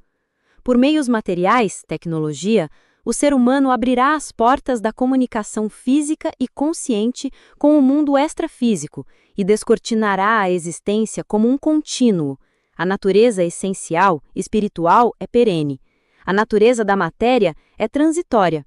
Por meios materiais, tecnologia, o ser humano abrirá as portas da comunicação física e consciente com o mundo extrafísico e descortinará a existência como um contínuo. A natureza essencial, espiritual, é perene. A natureza da matéria é transitória.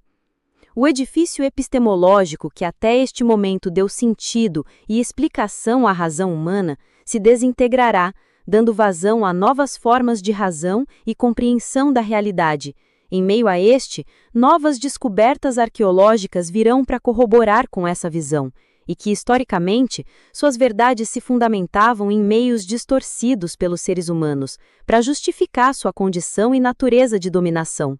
O edifício epistemológico que até este momento deu sentido e explicação à razão humana se desintegrará, dando vazão a novas formas de razão e compreensão da realidade. Em meio a este, novas descobertas arqueológicas virão para corroborar com essa visão, e que, historicamente, suas verdades se fundamentavam em meios distorcidos pelos seres humanos, para justificar sua condição e natureza de dominação.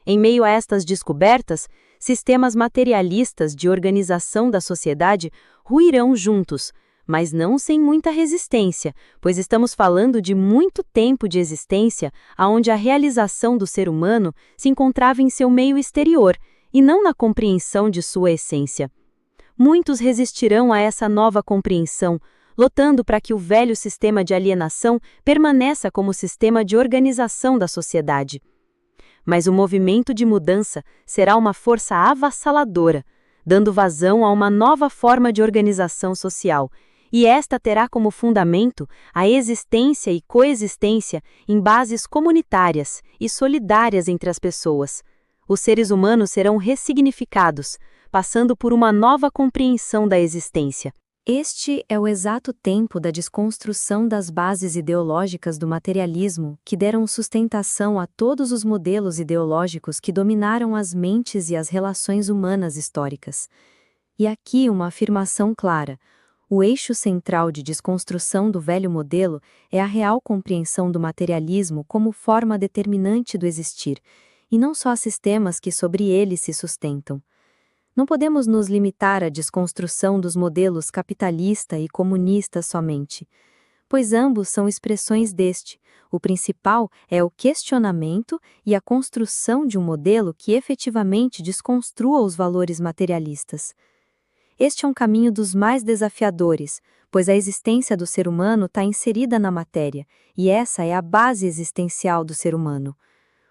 Em meio a estas descobertas, sistemas materialistas de organização da sociedade ruirão juntos, mas não sem muita resistência, pois estamos falando de muito tempo de existência onde a realização do ser humano se encontrava em seu meio exterior e não na compreensão de sua essência. Muitos resistirão a essa nova compreensão, lutando para que o velho sistema de alienação permaneça como sistema de organização da sociedade. Mas o movimento de mudança será uma força avassaladora, dando vazão a uma nova forma de organização social, e esta terá como fundamento a existência e coexistência em bases comunitárias e solidárias entre as pessoas. Os seres humanos serão ressignificados, passando por uma nova compreensão da existência. Este é o exato tempo da desconstrução das bases ideológicas do materialismo que deram sustentação a todos os modelos ideológicos que dominaram as mentes e as relações humanas históricas. E aqui uma afirmação clara: o eixo central de desconstrução do velho modelo é a real compreensão do materialismo como forma determinante do existir, e não só sistemas que sobre ele se sustentam. Não podemos nos limitar à desconstrução dos modelos capitalista e comunista somente, pois ambos são expressões deste. O principal é o questionamento e a construção de um modelo que efetivamente desconstrua os valores materialistas. Este é um caminho dos mais desafiadores, pois a existência do ser humano está inserida na matéria, e essa é a base existencial do ser humano.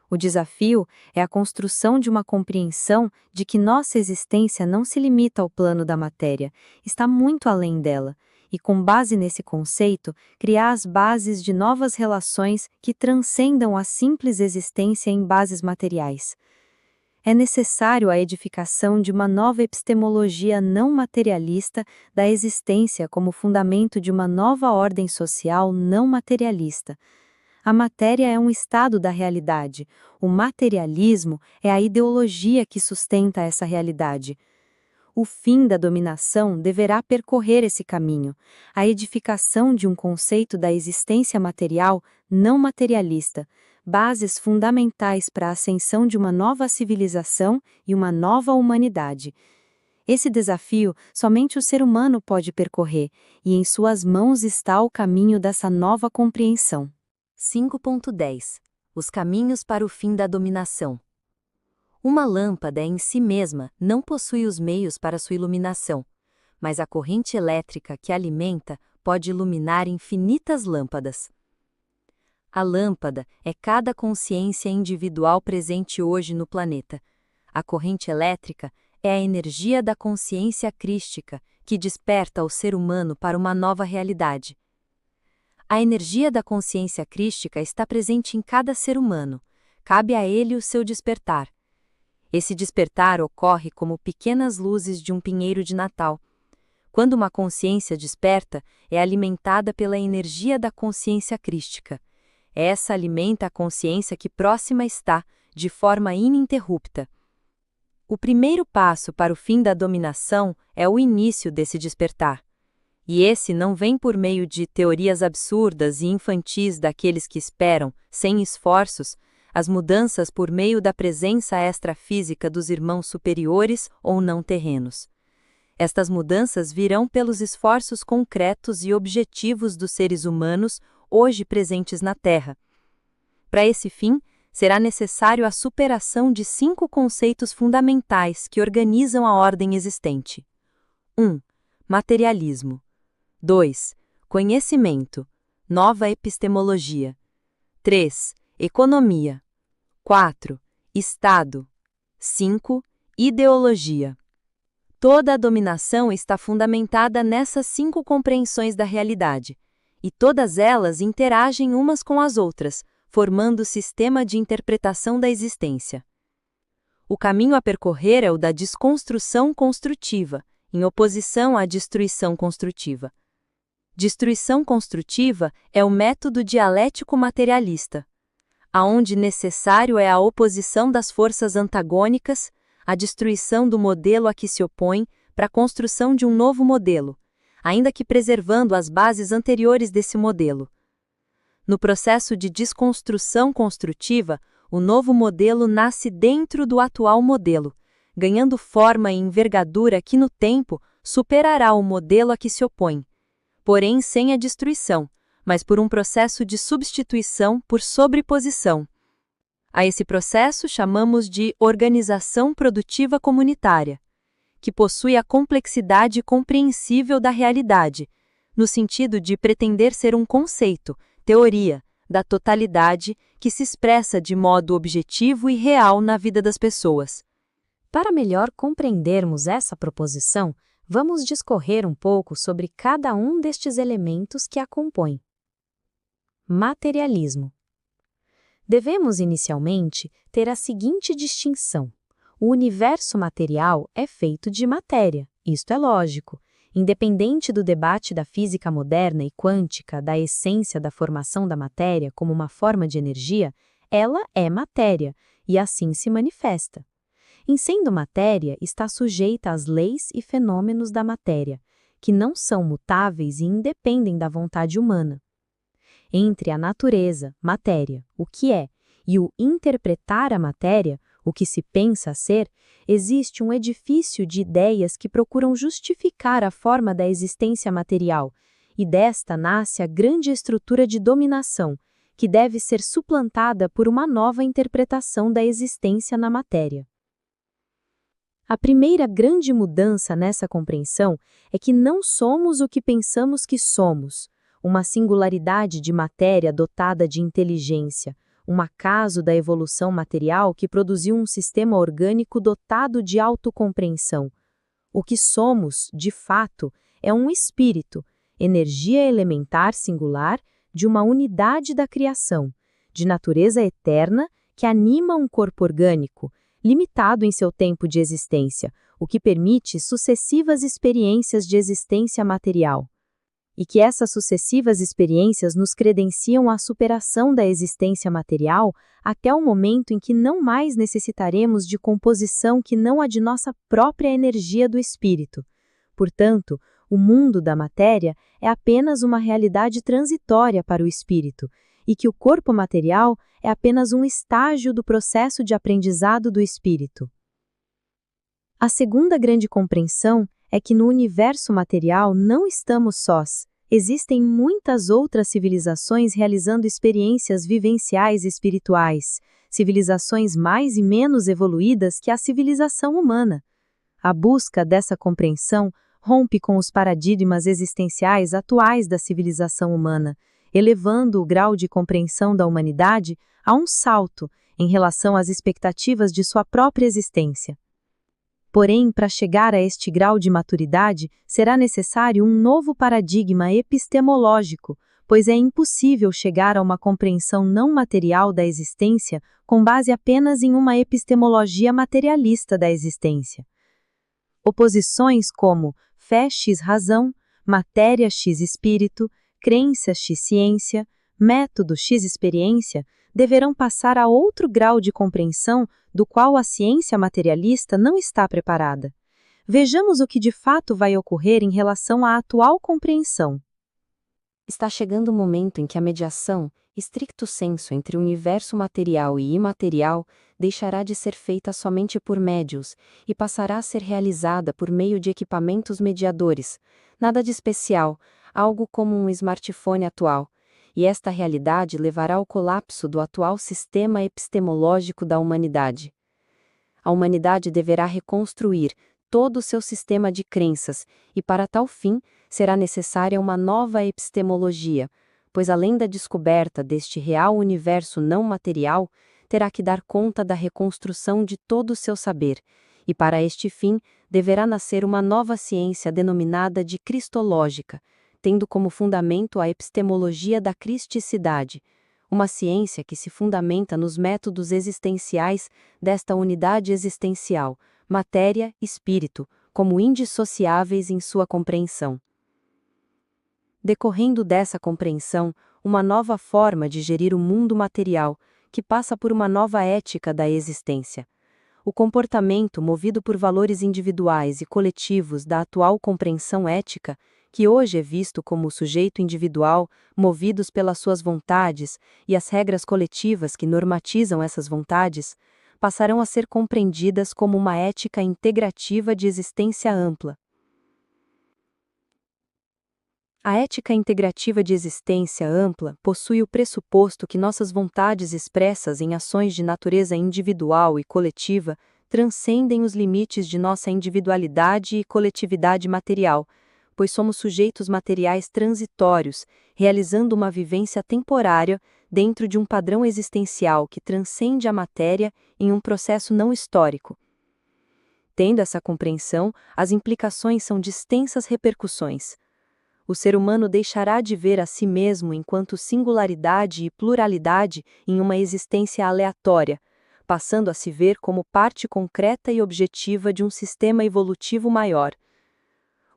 O desafio é a construção de uma compreensão de que nossa existência não se limita ao plano da matéria, está muito além dela, e com base nesse conceito, criar as bases de novas relações que transcendam a simples existência em bases materiais. É necessário a edificação de uma nova epistemologia não materialista da existência como fundamento de uma nova ordem social não materialista. A matéria é um estado da realidade. O materialismo é a ideologia que sustenta essa realidade. O fim da dominação deverá percorrer esse caminho, a edificação de um conceito da existência material não materialista, bases fundamentais para a ascensão de uma nova civilização e uma nova humanidade. Esse desafio somente o ser humano pode percorrer, e em suas mãos está o caminho dessa nova compreensão. 5.10 Os caminhos para o fim da dominação. Uma lâmpada em si mesma não possui os meios para sua iluminação, mas a corrente elétrica que a alimenta pode iluminar infinitas lâmpadas. A lâmpada é cada consciência individual presente hoje no planeta. A corrente elétrica é a energia da consciência crística que desperta o ser humano para uma nova realidade. A energia da consciência crística está presente em cada ser humano. Cabe a ele o seu despertar. Esse despertar ocorre como pequenas luzes de um pinheiro de Natal. Quando uma consciência desperta, é alimentada pela energia da consciência crística. Essa alimenta a consciência que próxima está, de forma ininterrupta. O primeiro passo para o fim da dominação é o início desse despertar. E esse não vem por meio de teorias absurdas e infantis daqueles que esperam, sem esforços, as mudanças por meio da presença extrafísica dos irmãos superiores ou não terrenos. Estas mudanças virão pelos esforços concretos e objetivos dos seres humanos hoje presentes na Terra. Para esse fim, será necessário a superação de 5 conceitos fundamentais que organizam a ordem existente. 1. Materialismo. 2. Conhecimento. Nova epistemologia. 3. Economia. 4. Estado. 5. Ideologia. Toda a dominação está fundamentada nessas 5 compreensões da realidade, e todas elas interagem umas com as outras, formando o sistema de interpretação da existência. O caminho a percorrer é o da desconstrução construtiva, em oposição à destruição construtiva. Destruição construtiva é o método dialético materialista, aonde necessário é a oposição das forças antagônicas, a destruição do modelo a que se opõe para a construção de um novo modelo, ainda que preservando as bases anteriores desse modelo. No processo de desconstrução construtiva, o novo modelo nasce dentro do atual modelo, ganhando forma e envergadura que no tempo superará o modelo a que se opõe, porém sem a destruição, mas por um processo de substituição por sobreposição. A esse processo chamamos de organização produtiva comunitária, que possui a complexidade compreensível da realidade, no sentido de pretender ser um conceito, teoria, da totalidade que se expressa de modo objetivo e real na vida das pessoas. Para melhor compreendermos essa proposição, vamos discorrer um pouco sobre cada um destes elementos que a compõem. Materialismo. Devemos inicialmente ter a seguinte distinção: o universo material é feito de matéria, isto é lógico. Independente do debate da física moderna e quântica da essência da formação da matéria como uma forma de energia, ela é matéria e assim se manifesta. Em sendo matéria, está sujeita às leis e fenômenos da matéria, que não são mutáveis e independem da vontade humana. Entre a natureza, matéria, o que é, e o interpretar a matéria, o que se pensa ser, existe um edifício de ideias que procuram justificar a forma da existência material, e desta nasce a grande estrutura de dominação, que deve ser suplantada por uma nova interpretação da existência na matéria. A primeira grande mudança nessa compreensão é que não somos o que pensamos que somos, uma singularidade de matéria dotada de inteligência, um acaso da evolução material que produziu um sistema orgânico dotado de autocompreensão. O que somos, de fato, é um espírito, energia elementar singular de uma unidade da criação, de natureza eterna que anima um corpo orgânico, limitado em seu tempo de existência, o que permite sucessivas experiências de existência material. E que essas sucessivas experiências nos credenciam à superação da existência material até o momento em que não mais necessitaremos de composição que não a de nossa própria energia do espírito. Portanto, o mundo da matéria é apenas uma realidade transitória para o espírito, e que o corpo material é apenas um estágio do processo de aprendizado do espírito. A segunda grande compreensão é que no universo material não estamos sós. Existem muitas outras civilizações realizando experiências vivenciais espirituais, civilizações mais e menos evoluídas que a civilização humana. A busca dessa compreensão rompe com os paradigmas existenciais atuais da civilização humana, elevando o grau de compreensão da humanidade a um salto em relação às expectativas de sua própria existência. Porém, para chegar a este grau de maturidade, será necessário um novo paradigma epistemológico, pois é impossível chegar a uma compreensão não material da existência com base apenas em uma epistemologia materialista da existência. Oposições como fé x razão, matéria x espírito, crença x ciência, método x experiência, deverão passar a outro grau de compreensão do qual a ciência materialista não está preparada. Vejamos o que de fato vai ocorrer em relação à atual compreensão. Está chegando o momento em que a mediação, stricto sensu, entre o universo material e imaterial, deixará de ser feita somente por médiuns e passará a ser realizada por meio de equipamentos mediadores. Nada de especial, algo como um smartphone atual. E esta realidade levará ao colapso do atual sistema epistemológico da humanidade. A humanidade deverá reconstruir todo o seu sistema de crenças, e para tal fim, será necessária uma nova epistemologia, pois além da descoberta deste real universo não material, terá que dar conta da reconstrução de todo o seu saber, e para este fim, deverá nascer uma nova ciência denominada de cristológica, tendo como fundamento a epistemologia da cristicidade, uma ciência que se fundamenta nos métodos existenciais desta unidade existencial, matéria e espírito, como indissociáveis em sua compreensão. Decorrendo dessa compreensão, uma nova forma de gerir o mundo material, que passa por uma nova ética da existência. O comportamento movido por valores individuais e coletivos da atual compreensão ética, que hoje é visto como o sujeito individual, movidos pelas suas vontades, e as regras coletivas que normatizam essas vontades, passarão a ser compreendidas como uma ética integrativa de existência ampla. A ética integrativa de existência ampla possui o pressuposto que nossas vontades expressas em ações de natureza individual e coletiva transcendem os limites de nossa individualidade e coletividade material, pois somos sujeitos materiais transitórios, realizando uma vivência temporária dentro de um padrão existencial que transcende a matéria em um processo não histórico. Tendo essa compreensão, as implicações são de extensas repercussões. O ser humano deixará de ver a si mesmo enquanto singularidade e pluralidade em uma existência aleatória, passando a se ver como parte concreta e objetiva de um sistema evolutivo maior.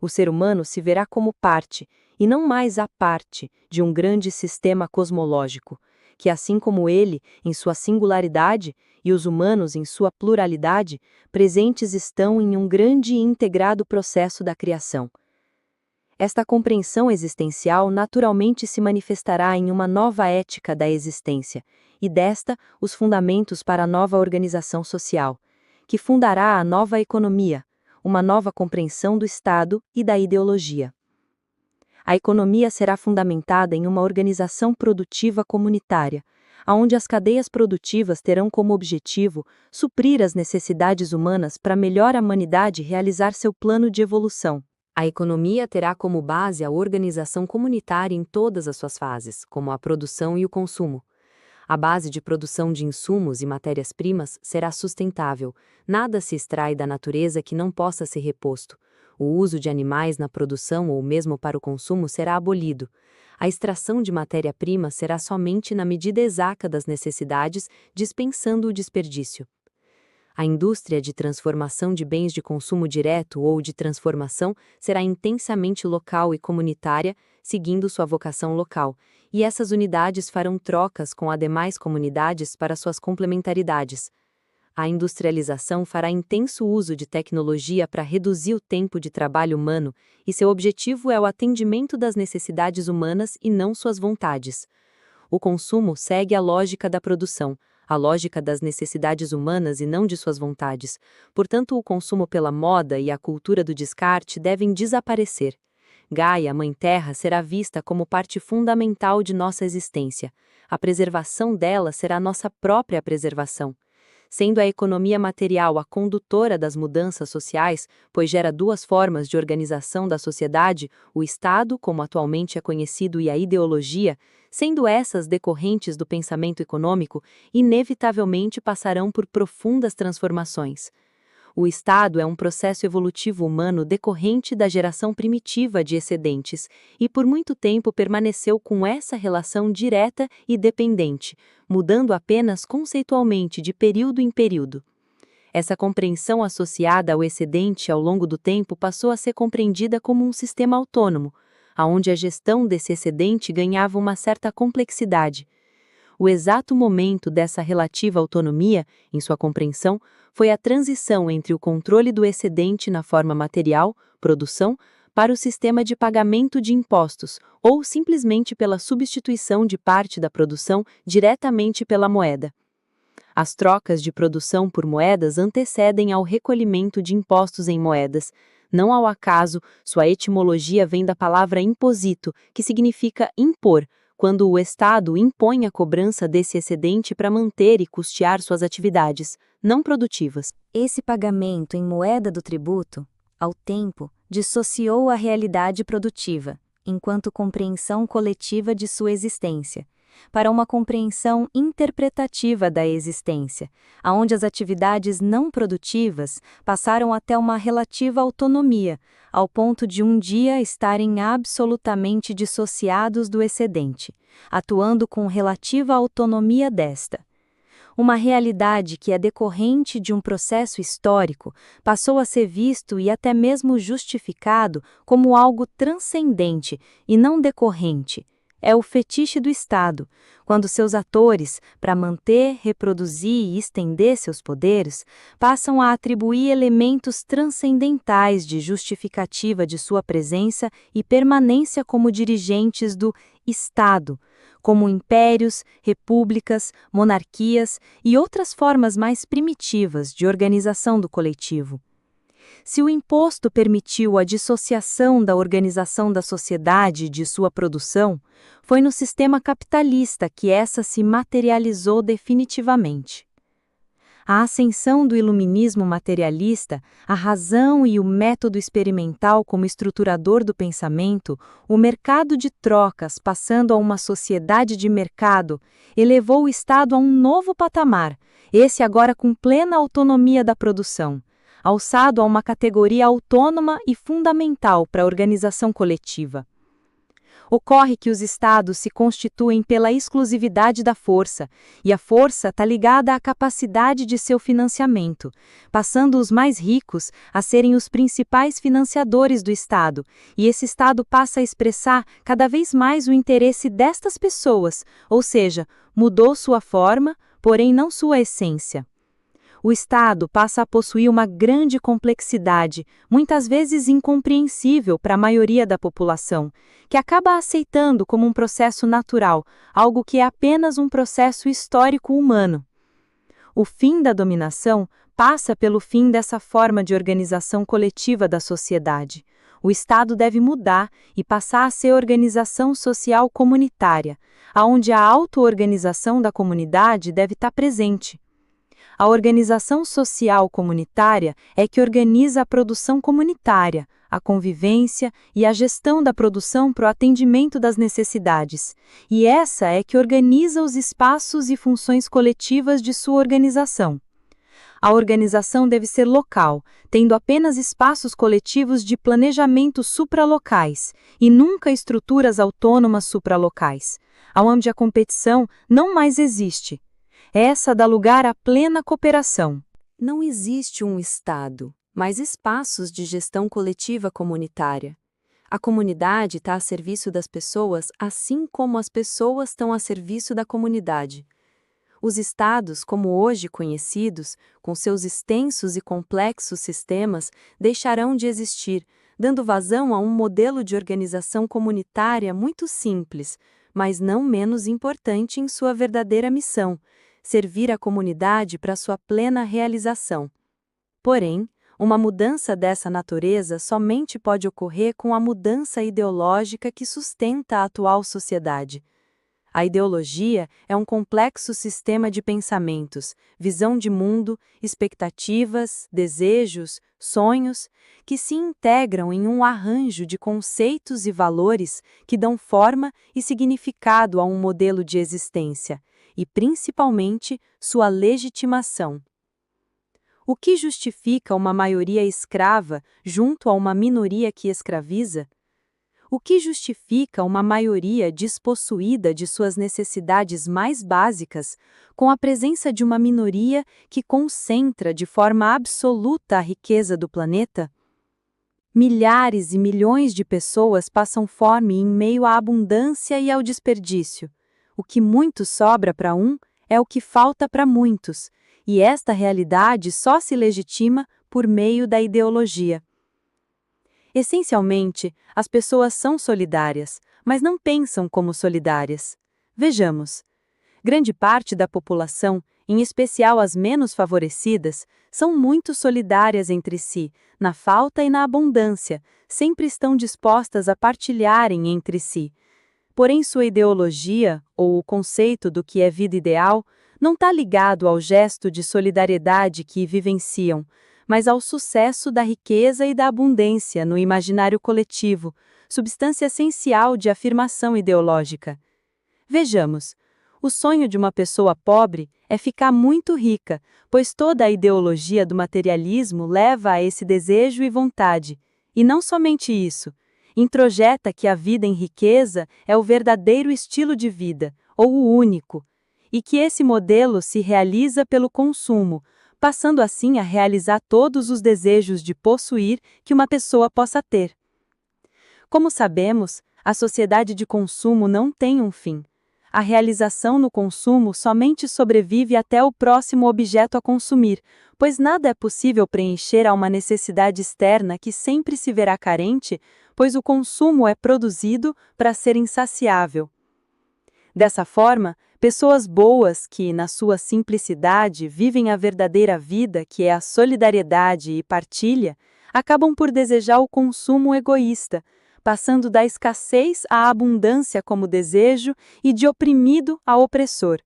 O ser humano se verá como parte, e não mais a parte, de um grande sistema cosmológico, que assim como ele, em sua singularidade, e os humanos em sua pluralidade, presentes estão em um grande e integrado processo da criação. Esta compreensão existencial naturalmente se manifestará em uma nova ética da existência, e desta, os fundamentos para a nova organização social, que fundará a nova economia, uma nova compreensão do Estado e da ideologia. A economia será fundamentada em uma organização produtiva comunitária, onde as cadeias produtivas terão como objetivo suprir as necessidades humanas para melhor a humanidade realizar seu plano de evolução. A economia terá como base a organização comunitária em todas as suas fases, como a produção e o consumo. A base de produção de insumos e matérias-primas será sustentável. Nada se extrai da natureza que não possa ser reposto. O uso de animais na produção ou mesmo para o consumo será abolido. A extração de matéria-prima será somente na medida exata das necessidades, dispensando o desperdício. A indústria de transformação de bens de consumo direto ou de transformação será intensamente local e comunitária, seguindo sua vocação local, e essas unidades farão trocas com as demais comunidades para suas complementaridades. A industrialização fará intenso uso de tecnologia para reduzir o tempo de trabalho humano, e seu objetivo é o atendimento das necessidades humanas e não suas vontades. O consumo segue a lógica da produção, a lógica das necessidades humanas e não de suas vontades. Portanto, o consumo pela moda e a cultura do descarte devem desaparecer. Gaia, Mãe Terra, será vista como parte fundamental de nossa existência. A preservação dela será nossa própria preservação. Sendo a economia material a condutora das mudanças sociais, pois gera duas formas de organização da sociedade, o Estado, como atualmente é conhecido, e a ideologia, sendo essas decorrentes do pensamento econômico, inevitavelmente passarão por profundas transformações. O Estado é um processo evolutivo humano decorrente da geração primitiva de excedentes, e por muito tempo permaneceu com essa relação direta e dependente, mudando apenas conceitualmente de período em período. Essa compreensão associada ao excedente ao longo do tempo passou a ser compreendida como um sistema autônomo, onde a gestão desse excedente ganhava uma certa complexidade. O exato momento dessa relativa autonomia, em sua compreensão, foi a transição entre o controle do excedente na forma material, produção, para o sistema de pagamento de impostos, ou simplesmente pela substituição de parte da produção diretamente pela moeda. As trocas de produção por moedas antecedem ao recolhimento de impostos em moedas. Não ao acaso, sua etimologia vem da palavra imposito, que significa impor, quando o Estado impõe a cobrança desse excedente para manter e custear suas atividades, não produtivas. Esse pagamento em moeda do tributo, ao tempo, dissociou a realidade produtiva, enquanto compreensão coletiva de sua existência, para uma compreensão interpretativa da existência, aonde as atividades não produtivas passaram até uma relativa autonomia, ao ponto de um dia estarem absolutamente dissociados do excedente, atuando com relativa autonomia desta. Uma realidade que é decorrente de um processo histórico passou a ser visto e até mesmo justificado como algo transcendente e não decorrente. É o fetiche do Estado, quando seus atores, para manter, reproduzir e estender seus poderes, passam a atribuir elementos transcendentais de justificativa de sua presença e permanência como dirigentes do Estado, como impérios, repúblicas, monarquias e outras formas mais primitivas de organização do coletivo. Se o imposto permitiu a dissociação da organização da sociedade de sua produção, foi no sistema capitalista que essa se materializou definitivamente. A ascensão do iluminismo materialista, a razão e o método experimental como estruturador do pensamento, o mercado de trocas passando a uma sociedade de mercado, elevou o Estado a um novo patamar, esse agora com plena autonomia da produção, alçado a uma categoria autônoma e fundamental para a organização coletiva. Ocorre que os Estados se constituem pela exclusividade da força, e a força está ligada à capacidade de seu financiamento, passando os mais ricos a serem os principais financiadores do Estado, e esse Estado passa a expressar cada vez mais o interesse destas pessoas, ou seja, mudou sua forma, porém não sua essência. O Estado passa a possuir uma grande complexidade, muitas vezes incompreensível para a maioria da população, que acaba aceitando como um processo natural, algo que é apenas um processo histórico humano. O fim da dominação passa pelo fim dessa forma de organização coletiva da sociedade. O Estado deve mudar e passar a ser organização social comunitária, onde a auto-organização da comunidade deve estar presente. A organização social comunitária é que organiza a produção comunitária, a convivência e a gestão da produção para o atendimento das necessidades, e essa é que organiza os espaços e funções coletivas de sua organização. A organização deve ser local, tendo apenas espaços coletivos de planejamento supralocais, e nunca estruturas autônomas supralocais, onde a competição não mais existe. Essa dá lugar à plena cooperação. Não existe um Estado, mas espaços de gestão coletiva comunitária. A comunidade está a serviço das pessoas, assim como as pessoas estão a serviço da comunidade. Os Estados, como hoje conhecidos, com seus extensos e complexos sistemas, deixarão de existir, dando vazão a um modelo de organização comunitária muito simples, mas não menos importante em sua verdadeira missão: servir a comunidade para sua plena realização. Porém, uma mudança dessa natureza somente pode ocorrer com a mudança ideológica que sustenta a atual sociedade. A ideologia é um complexo sistema de pensamentos, visão de mundo, expectativas, desejos, sonhos, que se integram em um arranjo de conceitos e valores que dão forma e significado a um modelo de existência, e principalmente sua legitimação. O que justifica uma maioria escrava junto a uma minoria que escraviza? o que justifica uma maioria despossuída de suas necessidades mais básicas, com a presença de uma minoria que concentra de forma absoluta a riqueza do planeta? Milhares e milhões de pessoas passam fome em meio à abundância e ao desperdício. O que muito sobra para um é o que falta para muitos, e esta realidade só se legitima por meio da ideologia. Essencialmente, as pessoas são solidárias, mas não pensam como solidárias. Vejamos. Grande parte da população, em especial as menos favorecidas, são muito solidárias entre si, na falta e na abundância, sempre estão dispostas a partilharem entre si. Porém, sua ideologia, ou o conceito do que é vida ideal, não está ligado ao gesto de solidariedade que vivenciam, mas ao sucesso da riqueza e da abundância no imaginário coletivo, substância essencial de afirmação ideológica. Vejamos. O sonho de uma pessoa pobre é ficar muito rica, pois toda a ideologia do materialismo leva a esse desejo e vontade. E não somente isso, introjeta que a vida em riqueza é o verdadeiro estilo de vida, ou o único, e que esse modelo se realiza pelo consumo, passando assim a realizar todos os desejos de possuir que uma pessoa possa ter. Como sabemos, a sociedade de consumo não tem um fim. A realização no consumo somente sobrevive até o próximo objeto a consumir, pois nada é possível preencher a uma necessidade externa que sempre se verá carente, pois o consumo é produzido para ser insaciável. Dessa forma, pessoas boas que, na sua simplicidade, vivem a verdadeira vida, que é a solidariedade e partilha, acabam por desejar o consumo egoísta, passando da escassez à abundância como desejo e de oprimido a opressor.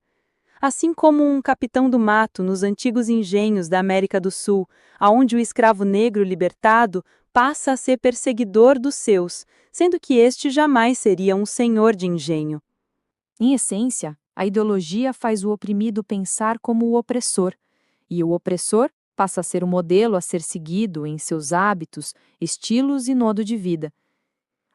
Assim como um capitão do mato nos antigos engenhos da América do Sul, aonde o escravo negro libertado passa a ser perseguidor dos seus, sendo que este jamais seria um senhor de engenho. Em essência, a ideologia faz o oprimido pensar como o opressor, e o opressor passa a ser o modelo a ser seguido em seus hábitos, estilos e modo de vida.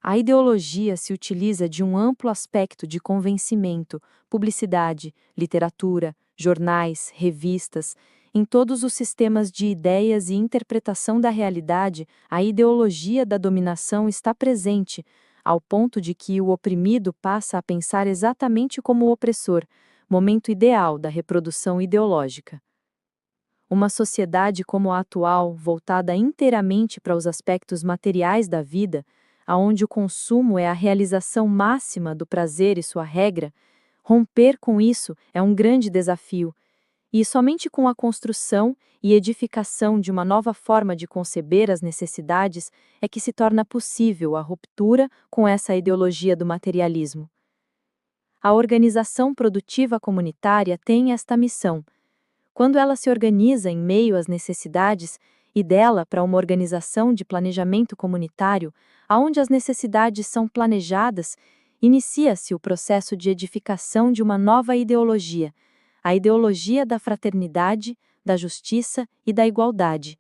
A ideologia se utiliza de um amplo aspecto de convencimento, publicidade, literatura, jornais, revistas. Em todos os sistemas de ideias e interpretação da realidade, a ideologia da dominação está presente, ao ponto de que o oprimido passa a pensar exatamente como o opressor, momento ideal da reprodução ideológica. Uma sociedade como a atual, voltada inteiramente para os aspectos materiais da vida, aonde o consumo é a realização máxima do prazer e sua regra, romper com isso é um grande desafio, e somente com a construção e edificação de uma nova forma de conceber as necessidades é que se torna possível a ruptura com essa ideologia do materialismo. A organização produtiva comunitária tem esta missão. Quando ela se organiza em meio às necessidades, e dela para uma organização de planejamento comunitário, onde as necessidades são planejadas, inicia-se o processo de edificação de uma nova ideologia, a ideologia da fraternidade, da justiça e da igualdade.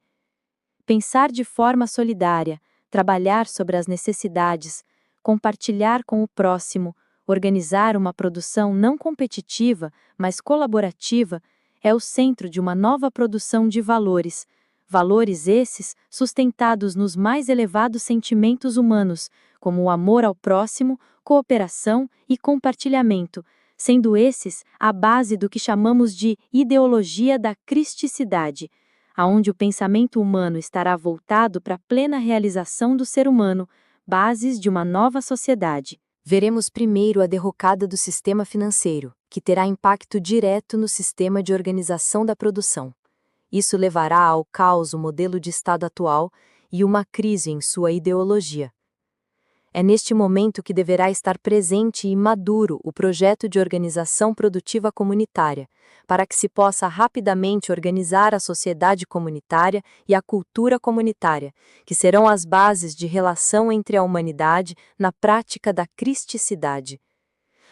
Pensar de forma solidária, trabalhar sobre as necessidades, compartilhar com o próximo, organizar uma produção não competitiva, mas colaborativa, é o centro de uma nova produção de valores. Valores esses sustentados nos mais elevados sentimentos humanos, como o amor ao próximo, cooperação e compartilhamento, sendo esses a base do que chamamos de ideologia da cristicidade, aonde o pensamento humano estará voltado para a plena realização do ser humano, bases de uma nova sociedade. Veremos primeiro a derrocada do sistema financeiro, que terá impacto direto no sistema de organização da produção. Isso levará ao caos o modelo de Estado atual e uma crise em sua ideologia. É neste momento que deverá estar presente e maduro o projeto de organização produtiva comunitária, para que se possa rapidamente organizar a sociedade comunitária e a cultura comunitária, que serão as bases de relação entre a humanidade na prática da cristicidade.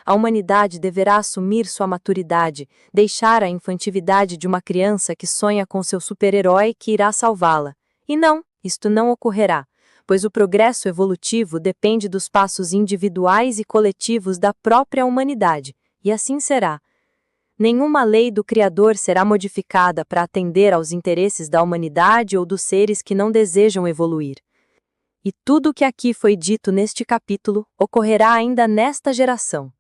A humanidade deverá assumir sua maturidade, deixar a infantilidade de uma criança que sonha com seu super-herói que irá salvá-la. E não, isto não ocorrerá, pois o progresso evolutivo depende dos passos individuais e coletivos da própria humanidade, e assim será. Nenhuma lei do Criador será modificada para atender aos interesses da humanidade ou dos seres que não desejam evoluir. E tudo o que aqui foi dito neste capítulo ocorrerá ainda nesta geração.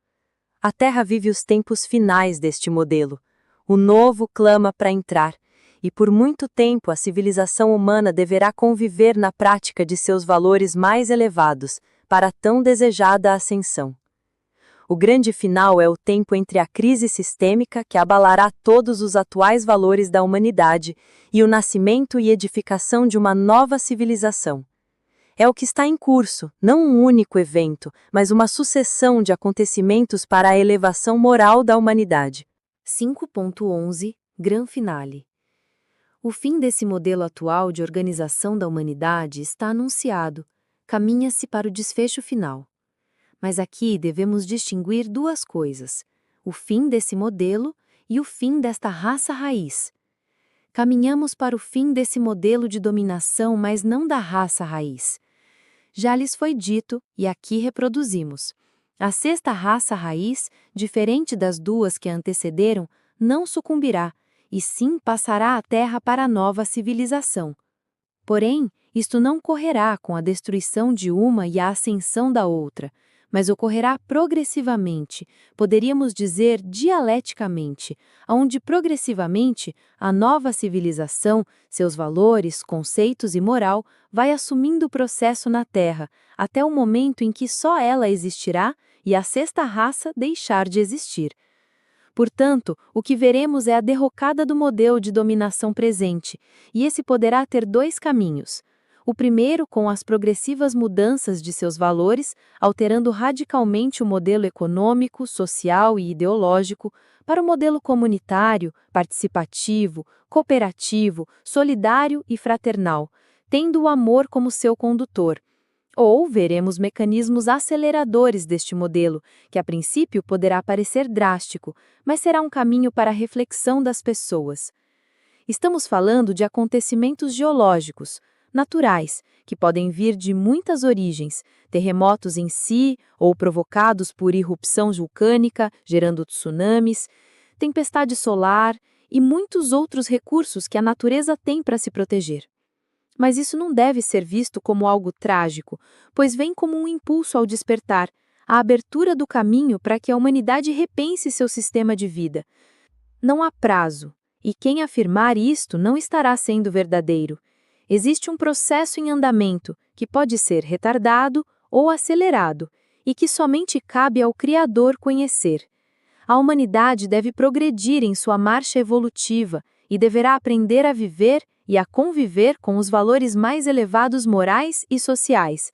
A Terra vive os tempos finais deste modelo. O novo clama para entrar, e por muito tempo a civilização humana deverá conviver na prática de seus valores mais elevados, para a tão desejada ascensão. O grande final é o tempo entre a crise sistêmica que abalará todos os atuais valores da humanidade e o nascimento e edificação de uma nova civilização. É o que está em curso, não um único evento, mas uma sucessão de acontecimentos para a elevação moral da humanidade. 5.11 Gran Finale. O fim desse modelo atual de organização da humanidade está anunciado, caminha-se para o desfecho final. Mas aqui devemos distinguir duas coisas: o fim desse modelo e o fim desta raça raiz. Caminhamos para o fim desse modelo de dominação, mas não da raça raiz. Já lhes foi dito, e aqui reproduzimos. A sexta raça raiz, diferente das duas que a antecederam, não sucumbirá, e sim passará a terra para a nova civilização. Porém, isto não ocorrerá com a destruição de uma e a ascensão da outra, mas ocorrerá progressivamente, poderíamos dizer dialeticamente, onde progressivamente a nova civilização, seus valores, conceitos e moral, vai assumindo o processo na Terra, até o momento em que só ela existirá e a sexta raça deixar de existir. Portanto, o que veremos é a derrocada do modelo de dominação presente, e esse poderá ter dois caminhos. O primeiro, com as progressivas mudanças de seus valores, alterando radicalmente o modelo econômico, social e ideológico para o modelo comunitário, participativo, cooperativo, solidário e fraternal, tendo o amor como seu condutor. Ou veremos mecanismos aceleradores deste modelo, que a princípio poderá parecer drástico, mas será um caminho para a reflexão das pessoas. Estamos falando de acontecimentos geológicos, naturais, que podem vir de muitas origens, terremotos em si ou provocados por irrupção vulcânica, gerando tsunamis, tempestade solar e muitos outros recursos que a natureza tem para se proteger. Mas isso não deve ser visto como algo trágico, pois vem como um impulso ao despertar, a abertura do caminho para que a humanidade repense seu sistema de vida. Não há prazo, e quem afirmar isto não estará sendo verdadeiro. Existe um processo em andamento, que pode ser retardado ou acelerado, e que somente cabe ao Criador conhecer. A humanidade deve progredir em sua marcha evolutiva e deverá aprender a viver e a conviver com os valores mais elevados morais e sociais.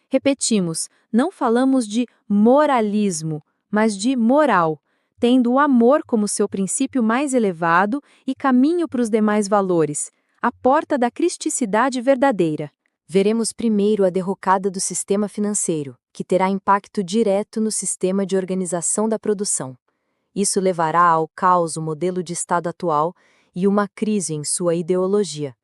Repetimos, não falamos de moralismo, mas de moral, tendo o amor como seu princípio mais elevado e caminho para os demais valores, a porta da cristicidade verdadeira. Veremos primeiro a derrocada do sistema financeiro, que terá impacto direto no sistema de organização da produção. Isso levará ao caos o modelo de Estado atual e uma crise em sua ideologia.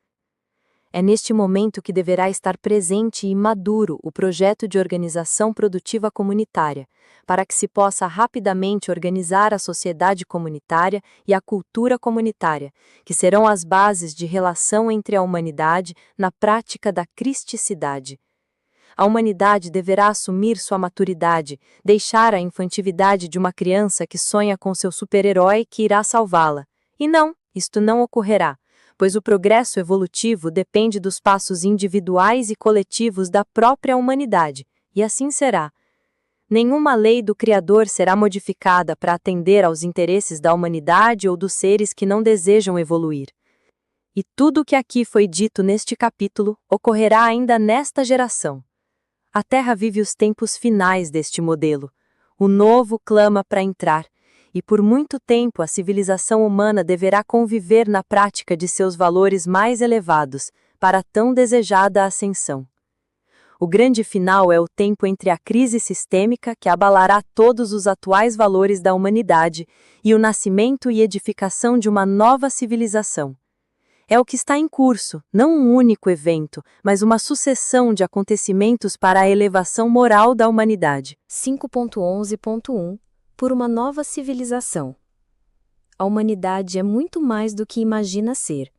É neste momento que deverá estar presente e maduro o projeto de organização produtiva comunitária, para que se possa rapidamente organizar a sociedade comunitária e a cultura comunitária, que serão as bases de relação entre a humanidade na prática da cristicidade. A humanidade deverá assumir sua maturidade, deixar a infantilidade de uma criança que sonha com seu super-herói que irá salvá-la. E não, isto não ocorrerá, pois o progresso evolutivo depende dos passos individuais e coletivos da própria humanidade, e assim será. Nenhuma lei do Criador será modificada para atender aos interesses da humanidade ou dos seres que não desejam evoluir. E tudo o que aqui foi dito neste capítulo ocorrerá ainda nesta geração. A Terra vive os tempos finais deste modelo. O novo clama para entrar, e por muito tempo a civilização humana deverá conviver na prática de seus valores mais elevados, para a tão desejada ascensão. O grande final é o tempo entre a crise sistêmica que abalará todos os atuais valores da humanidade e o nascimento e edificação de uma nova civilização. É o que está em curso, não um único evento, mas uma sucessão de acontecimentos para a elevação moral da humanidade. 5.11.1 Por uma nova civilização. A humanidade é muito mais do que imagina ser.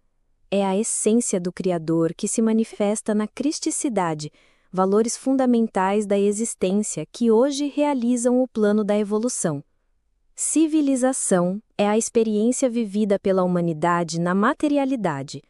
É a essência do Criador que se manifesta na cristicidade, valores fundamentais da existência que hoje realizam o plano da evolução. Civilização é a experiência vivida pela humanidade na materialidade.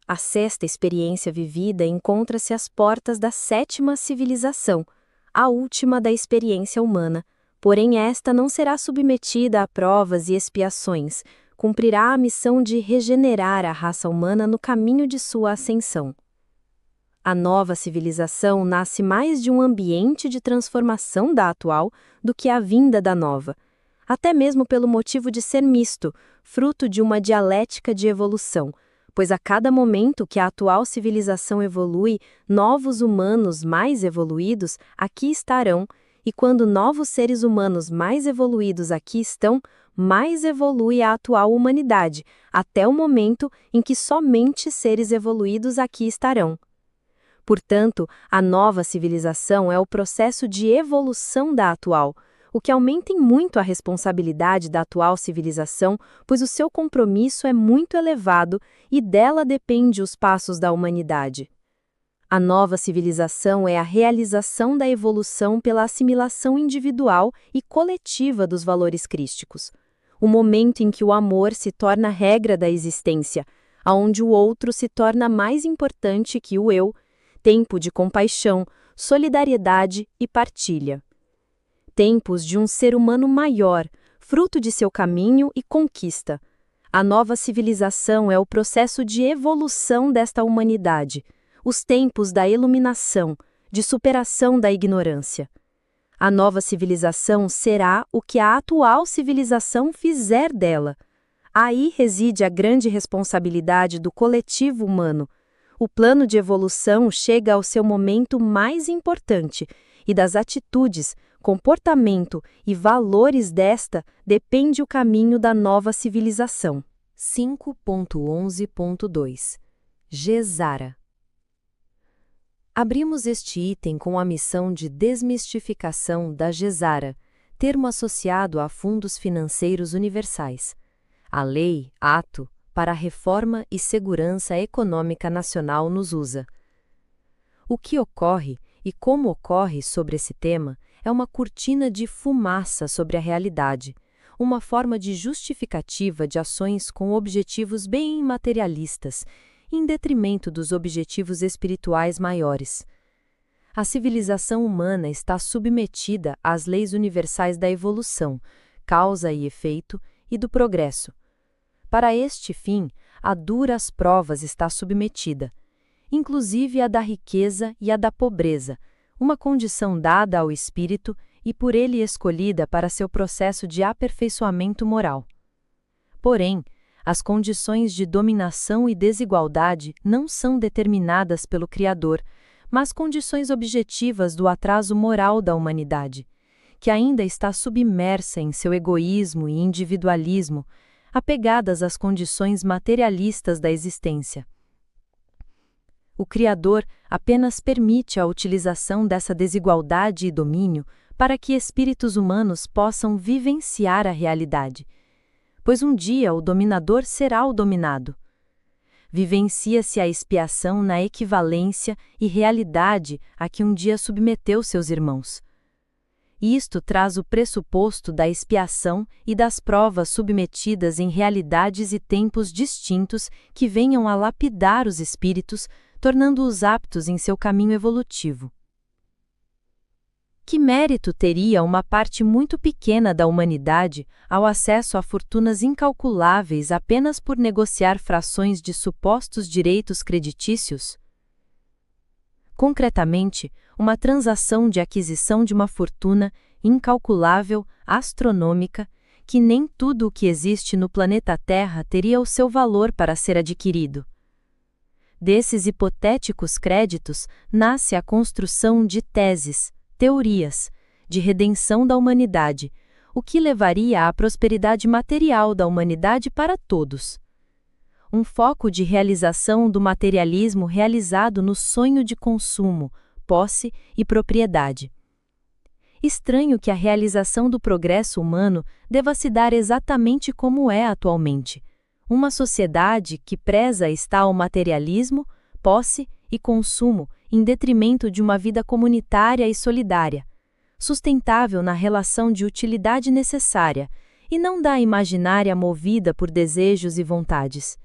A sexta experiência vivida encontra-se às portas da sétima civilização, a última da experiência humana, porém esta não será submetida a provas e expiações, cumprirá a missão de regenerar a raça humana no caminho de sua ascensão. A nova civilização nasce mais de um ambiente de transformação da atual do que a vinda da nova, até mesmo pelo motivo de ser misto, fruto de uma dialética de evolução, pois a cada momento que a atual civilização evolui, novos humanos mais evoluídos aqui estarão, e quando novos seres humanos mais evoluídos aqui estão, mais evolui a atual humanidade, até o momento em que somente seres evoluídos aqui estarão. Portanto, a nova civilização é o processo de evolução da atual, o que aumenta em muito a responsabilidade da atual civilização, pois o seu compromisso é muito elevado e dela depende os passos da humanidade. A nova civilização é a realização da evolução pela assimilação individual e coletiva dos valores crísticos. O momento em que o amor se torna regra da existência, aonde o outro se torna mais importante que o eu, tempo de compaixão, solidariedade e partilha. Tempos de um ser humano maior, fruto de seu caminho e conquista. A nova civilização é o processo de evolução desta humanidade, os tempos da iluminação, de superação da ignorância. A nova civilização será o que a atual civilização fizer dela. Aí reside a grande responsabilidade do coletivo humano. O plano de evolução chega ao seu momento mais importante, e das atitudes, comportamento e valores desta depende o caminho da nova civilização. 5.11.2 Gesara. Abrimos este item com a missão de desmistificação da Gesara, termo associado a fundos financeiros universais. A lei, ato, para a reforma e segurança econômica nacional nos usa. O que ocorre e como ocorre sobre esse tema é uma cortina de fumaça sobre a realidade, uma forma de justificativa de ações com objetivos bem materialistas, em detrimento dos objetivos espirituais maiores. A civilização humana está submetida às leis universais da evolução, causa e efeito, e do progresso. Para este fim, a duras provas está submetida, inclusive a da riqueza e a da pobreza, uma condição dada ao espírito e por ele escolhida para seu processo de aperfeiçoamento moral. Porém, as condições de dominação e desigualdade não são determinadas pelo Criador, mas condições objetivas do atraso moral da humanidade, que ainda está submersa em seu egoísmo e individualismo, apegadas às condições materialistas da existência. O Criador apenas permite a utilização dessa desigualdade e domínio para que espíritos humanos possam vivenciar a realidade, pois um dia o dominador será o dominado. Vivencia-se a expiação na equivalência e realidade a que um dia submeteu seus irmãos. Isto traz o pressuposto da expiação e das provas submetidas em realidades e tempos distintos que venham a lapidar os espíritos, tornando-os aptos em seu caminho evolutivo. Que mérito teria uma parte muito pequena da humanidade ao acesso a fortunas incalculáveis apenas por negociar frações de supostos direitos creditícios? Concretamente, uma transação de aquisição de uma fortuna incalculável, astronômica, que nem tudo o que existe no planeta Terra teria o seu valor para ser adquirido. Desses hipotéticos créditos nasce a construção de teses, teorias, de redenção da humanidade, o que levaria à prosperidade material da humanidade para todos. um foco de realização do materialismo realizado no sonho de consumo, posse e propriedade. Estranho que a realização do progresso humano deva se dar exatamente como é atualmente. Uma sociedade que preza está ao materialismo, posse e consumo em detrimento de uma vida comunitária e solidária, sustentável na relação de utilidade necessária e não da imaginária movida por desejos e vontades.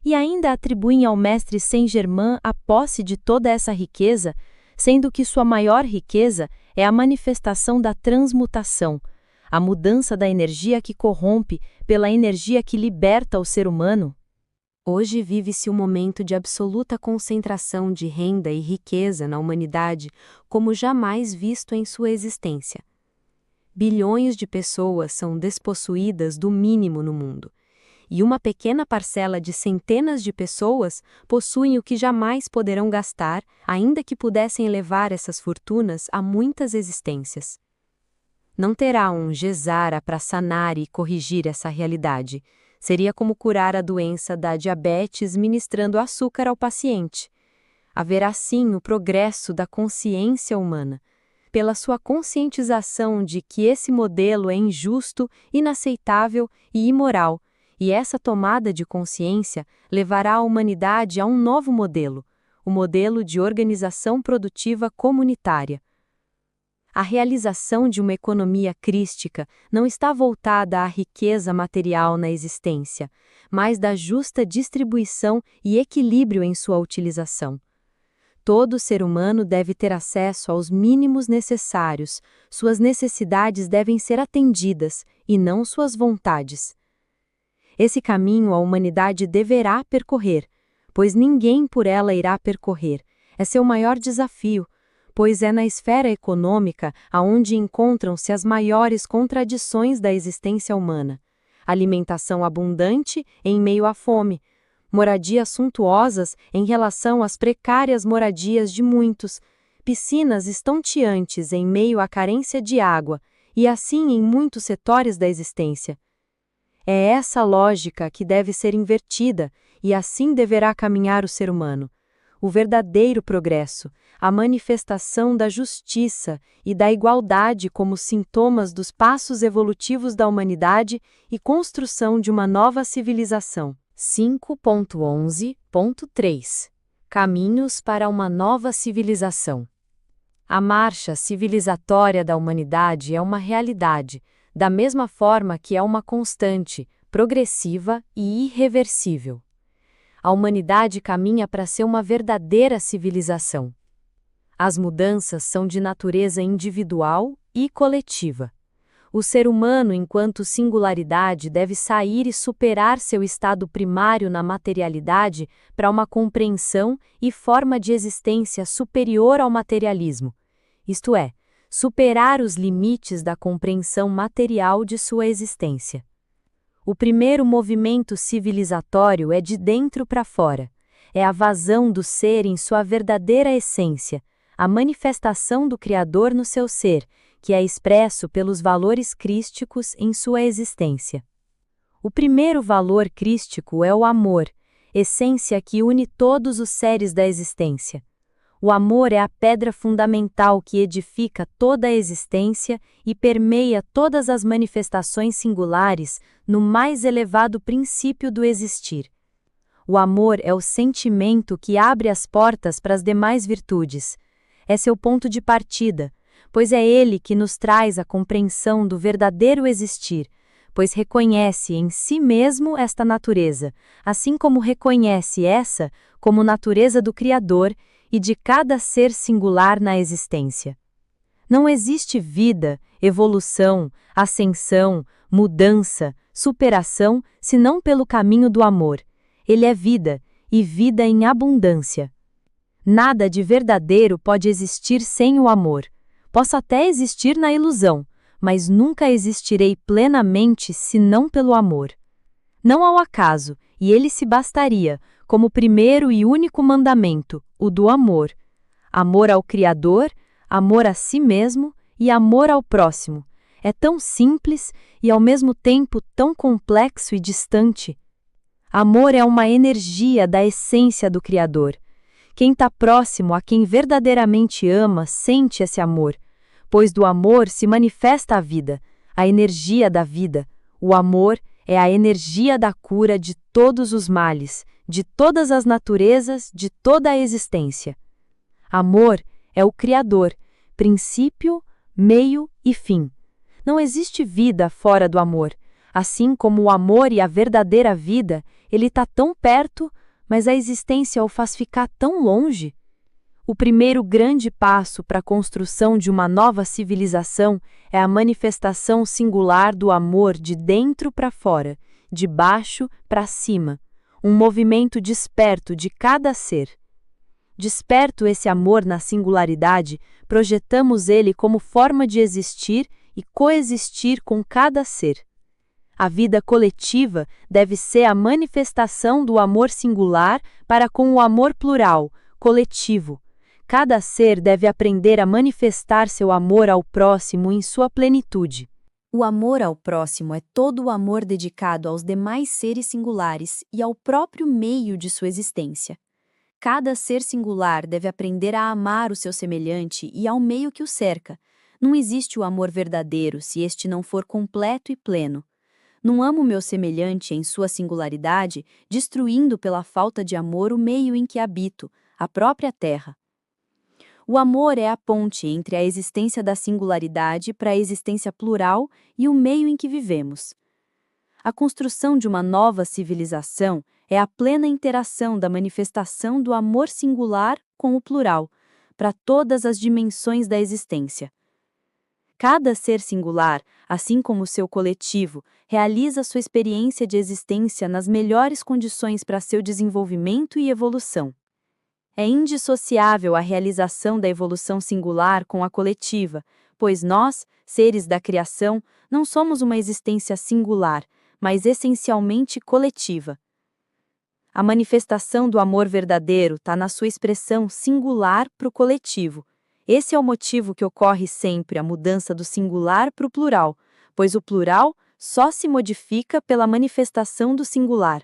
E ainda atribuem ao mestre Saint-Germain a posse de toda essa riqueza, sendo que sua maior riqueza é a manifestação da transmutação, a mudança da energia que corrompe pela energia que liberta o ser humano. Hoje vive-se um momento de absoluta concentração de renda e riqueza na humanidade como jamais visto em sua existência. Bilhões de pessoas são despossuídas do mínimo no mundo, e uma pequena parcela de centenas de pessoas possuem o que jamais poderão gastar, ainda que pudessem elevar essas fortunas a muitas existências. Não terá um Gesara para sanar e corrigir essa realidade. Seria como curar a doença da diabetes ministrando açúcar ao paciente. Haverá sim o progresso da consciência humana, pela sua conscientização de que esse modelo é injusto, inaceitável e imoral, e essa tomada de consciência levará a humanidade a um novo modelo, o modelo de organização produtiva comunitária. A realização de uma economia crística não está voltada à riqueza material na existência, mas da justa distribuição e equilíbrio em sua utilização. Todo ser humano deve ter acesso aos mínimos necessários, suas necessidades devem ser atendidas, e não suas vontades. Esse caminho a humanidade deverá percorrer, pois ninguém por ela irá percorrer. É seu maior desafio, pois é na esfera econômica aonde encontram-se as maiores contradições da existência humana. Alimentação abundante em meio à fome, moradias suntuosas em relação às precárias moradias de muitos, piscinas estonteantes em meio à carência de água, e assim em muitos setores da existência. É essa lógica que deve ser invertida, e assim deverá caminhar o ser humano. O verdadeiro progresso, a manifestação da justiça e da igualdade como sintomas dos passos evolutivos da humanidade e construção de uma nova civilização. 5.11.3 Caminhos para uma nova civilização. A marcha civilizatória da humanidade é uma realidade, da mesma forma que é uma constante, progressiva e irreversível. A humanidade caminha para ser uma verdadeira civilização. As mudanças são de natureza individual e coletiva. O ser humano, enquanto singularidade, deve sair e superar seu estado primário na materialidade para uma compreensão e forma de existência superior ao materialismo, isto é, superar os limites da compreensão material de sua existência. O primeiro movimento civilizatório é de dentro para fora. É a vazão do ser em sua verdadeira essência, a manifestação do Criador no seu ser, que é expresso pelos valores crísticos em sua existência. O primeiro valor crístico é o amor, essência que une todos os seres da existência. O amor é a pedra fundamental que edifica toda a existência e permeia todas as manifestações singulares no mais elevado princípio do existir. O amor é o sentimento que abre as portas para as demais virtudes. É seu ponto de partida, pois é ele que nos traz a compreensão do verdadeiro existir, pois reconhece em si mesmo esta natureza, assim como reconhece essa como natureza do Criador e de cada ser singular na existência. Não existe vida, evolução, ascensão, mudança, superação, senão pelo caminho do amor. Ele é vida, e vida em abundância. Nada de verdadeiro pode existir sem o amor. Posso até existir na ilusão, mas nunca existirei plenamente senão pelo amor. Não ao acaso, e ele se bastaria, como primeiro e único mandamento, o do amor. Amor ao Criador, amor a si mesmo e amor ao próximo. É tão simples e ao mesmo tempo tão complexo e distante. Amor é uma energia da essência do Criador. Quem está próximo a quem verdadeiramente ama sente esse amor, pois do amor se manifesta a vida, a energia da vida. O amor é a energia da cura de todos os males, de todas as naturezas, de toda a existência. Amor é o Criador, princípio, meio e fim. Não existe vida fora do amor. Assim como o amor e a verdadeira vida, ele está tão perto, mas a existência o faz ficar tão longe. O primeiro grande passo para a construção de uma nova civilização é a manifestação singular do amor de dentro para fora, de baixo para cima, um movimento desperto de cada ser. Desperto esse amor na singularidade, projetamos ele como forma de existir e coexistir com cada ser. A vida coletiva deve ser a manifestação do amor singular para com o amor plural, coletivo. Cada ser deve aprender a manifestar seu amor ao próximo em sua plenitude. O amor ao próximo é todo o amor dedicado aos demais seres singulares e ao próprio meio de sua existência. Cada ser singular deve aprender a amar o seu semelhante e ao meio que o cerca. Não existe o amor verdadeiro se este não for completo e pleno. Não amo meu semelhante em sua singularidade, destruindo pela falta de amor o meio em que habito, a própria terra. O amor é a ponte entre a existência da singularidade para a existência plural e o meio em que vivemos. A construção de uma nova civilização é a plena interação da manifestação do amor singular com o plural, para todas as dimensões da existência. Cada ser singular, assim como o seu coletivo, realiza sua experiência de existência nas melhores condições para seu desenvolvimento e evolução. É indissociável a realização da evolução singular com a coletiva, pois nós, seres da criação, não somos uma existência singular, mas essencialmente coletiva. A manifestação do amor verdadeiro está na sua expressão singular para o coletivo. Esse é o motivo que ocorre sempre a mudança do singular para o plural, pois o plural só se modifica pela manifestação do singular.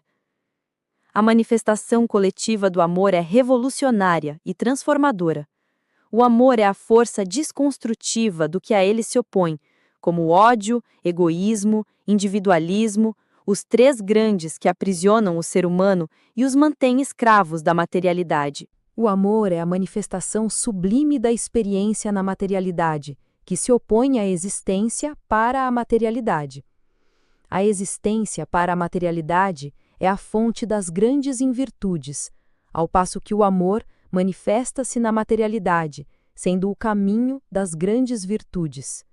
A manifestação coletiva do amor é revolucionária e transformadora. O amor é a força desconstrutiva do que a ele se opõe, como ódio, egoísmo, individualismo, os três grandes que aprisionam o ser humano e os mantêm escravos da materialidade. O amor é a manifestação sublime da experiência na materialidade, que se opõe à existência para a materialidade. A existência para a materialidade é a fonte das grandes invirtudes, ao passo que o amor manifesta-se na materialidade, sendo o caminho das grandes virtudes.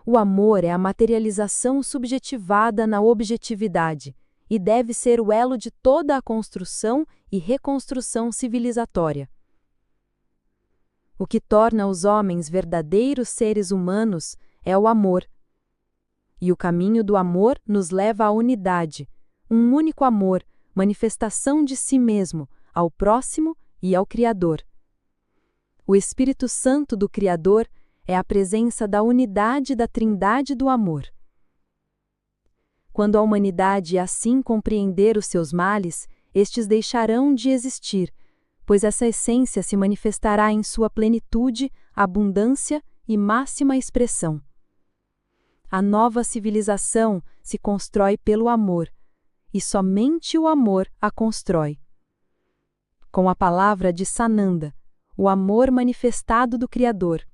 O amor é a materialização subjetivada na objetividade e deve ser o elo de toda a construção e reconstrução civilizatória. O que torna os homens verdadeiros seres humanos é o amor. E o caminho do amor nos leva à unidade, um único amor, manifestação de si mesmo, ao próximo e ao Criador. O Espírito Santo do Criador é a presença da unidade da Trindade do amor. Quando a humanidade assim compreender os seus males, estes deixarão de existir, pois essa essência se manifestará em sua plenitude, abundância e máxima expressão. A nova civilização se constrói pelo amor, e somente o amor a constrói. Com a palavra de Sananda, o amor manifestado do Criador,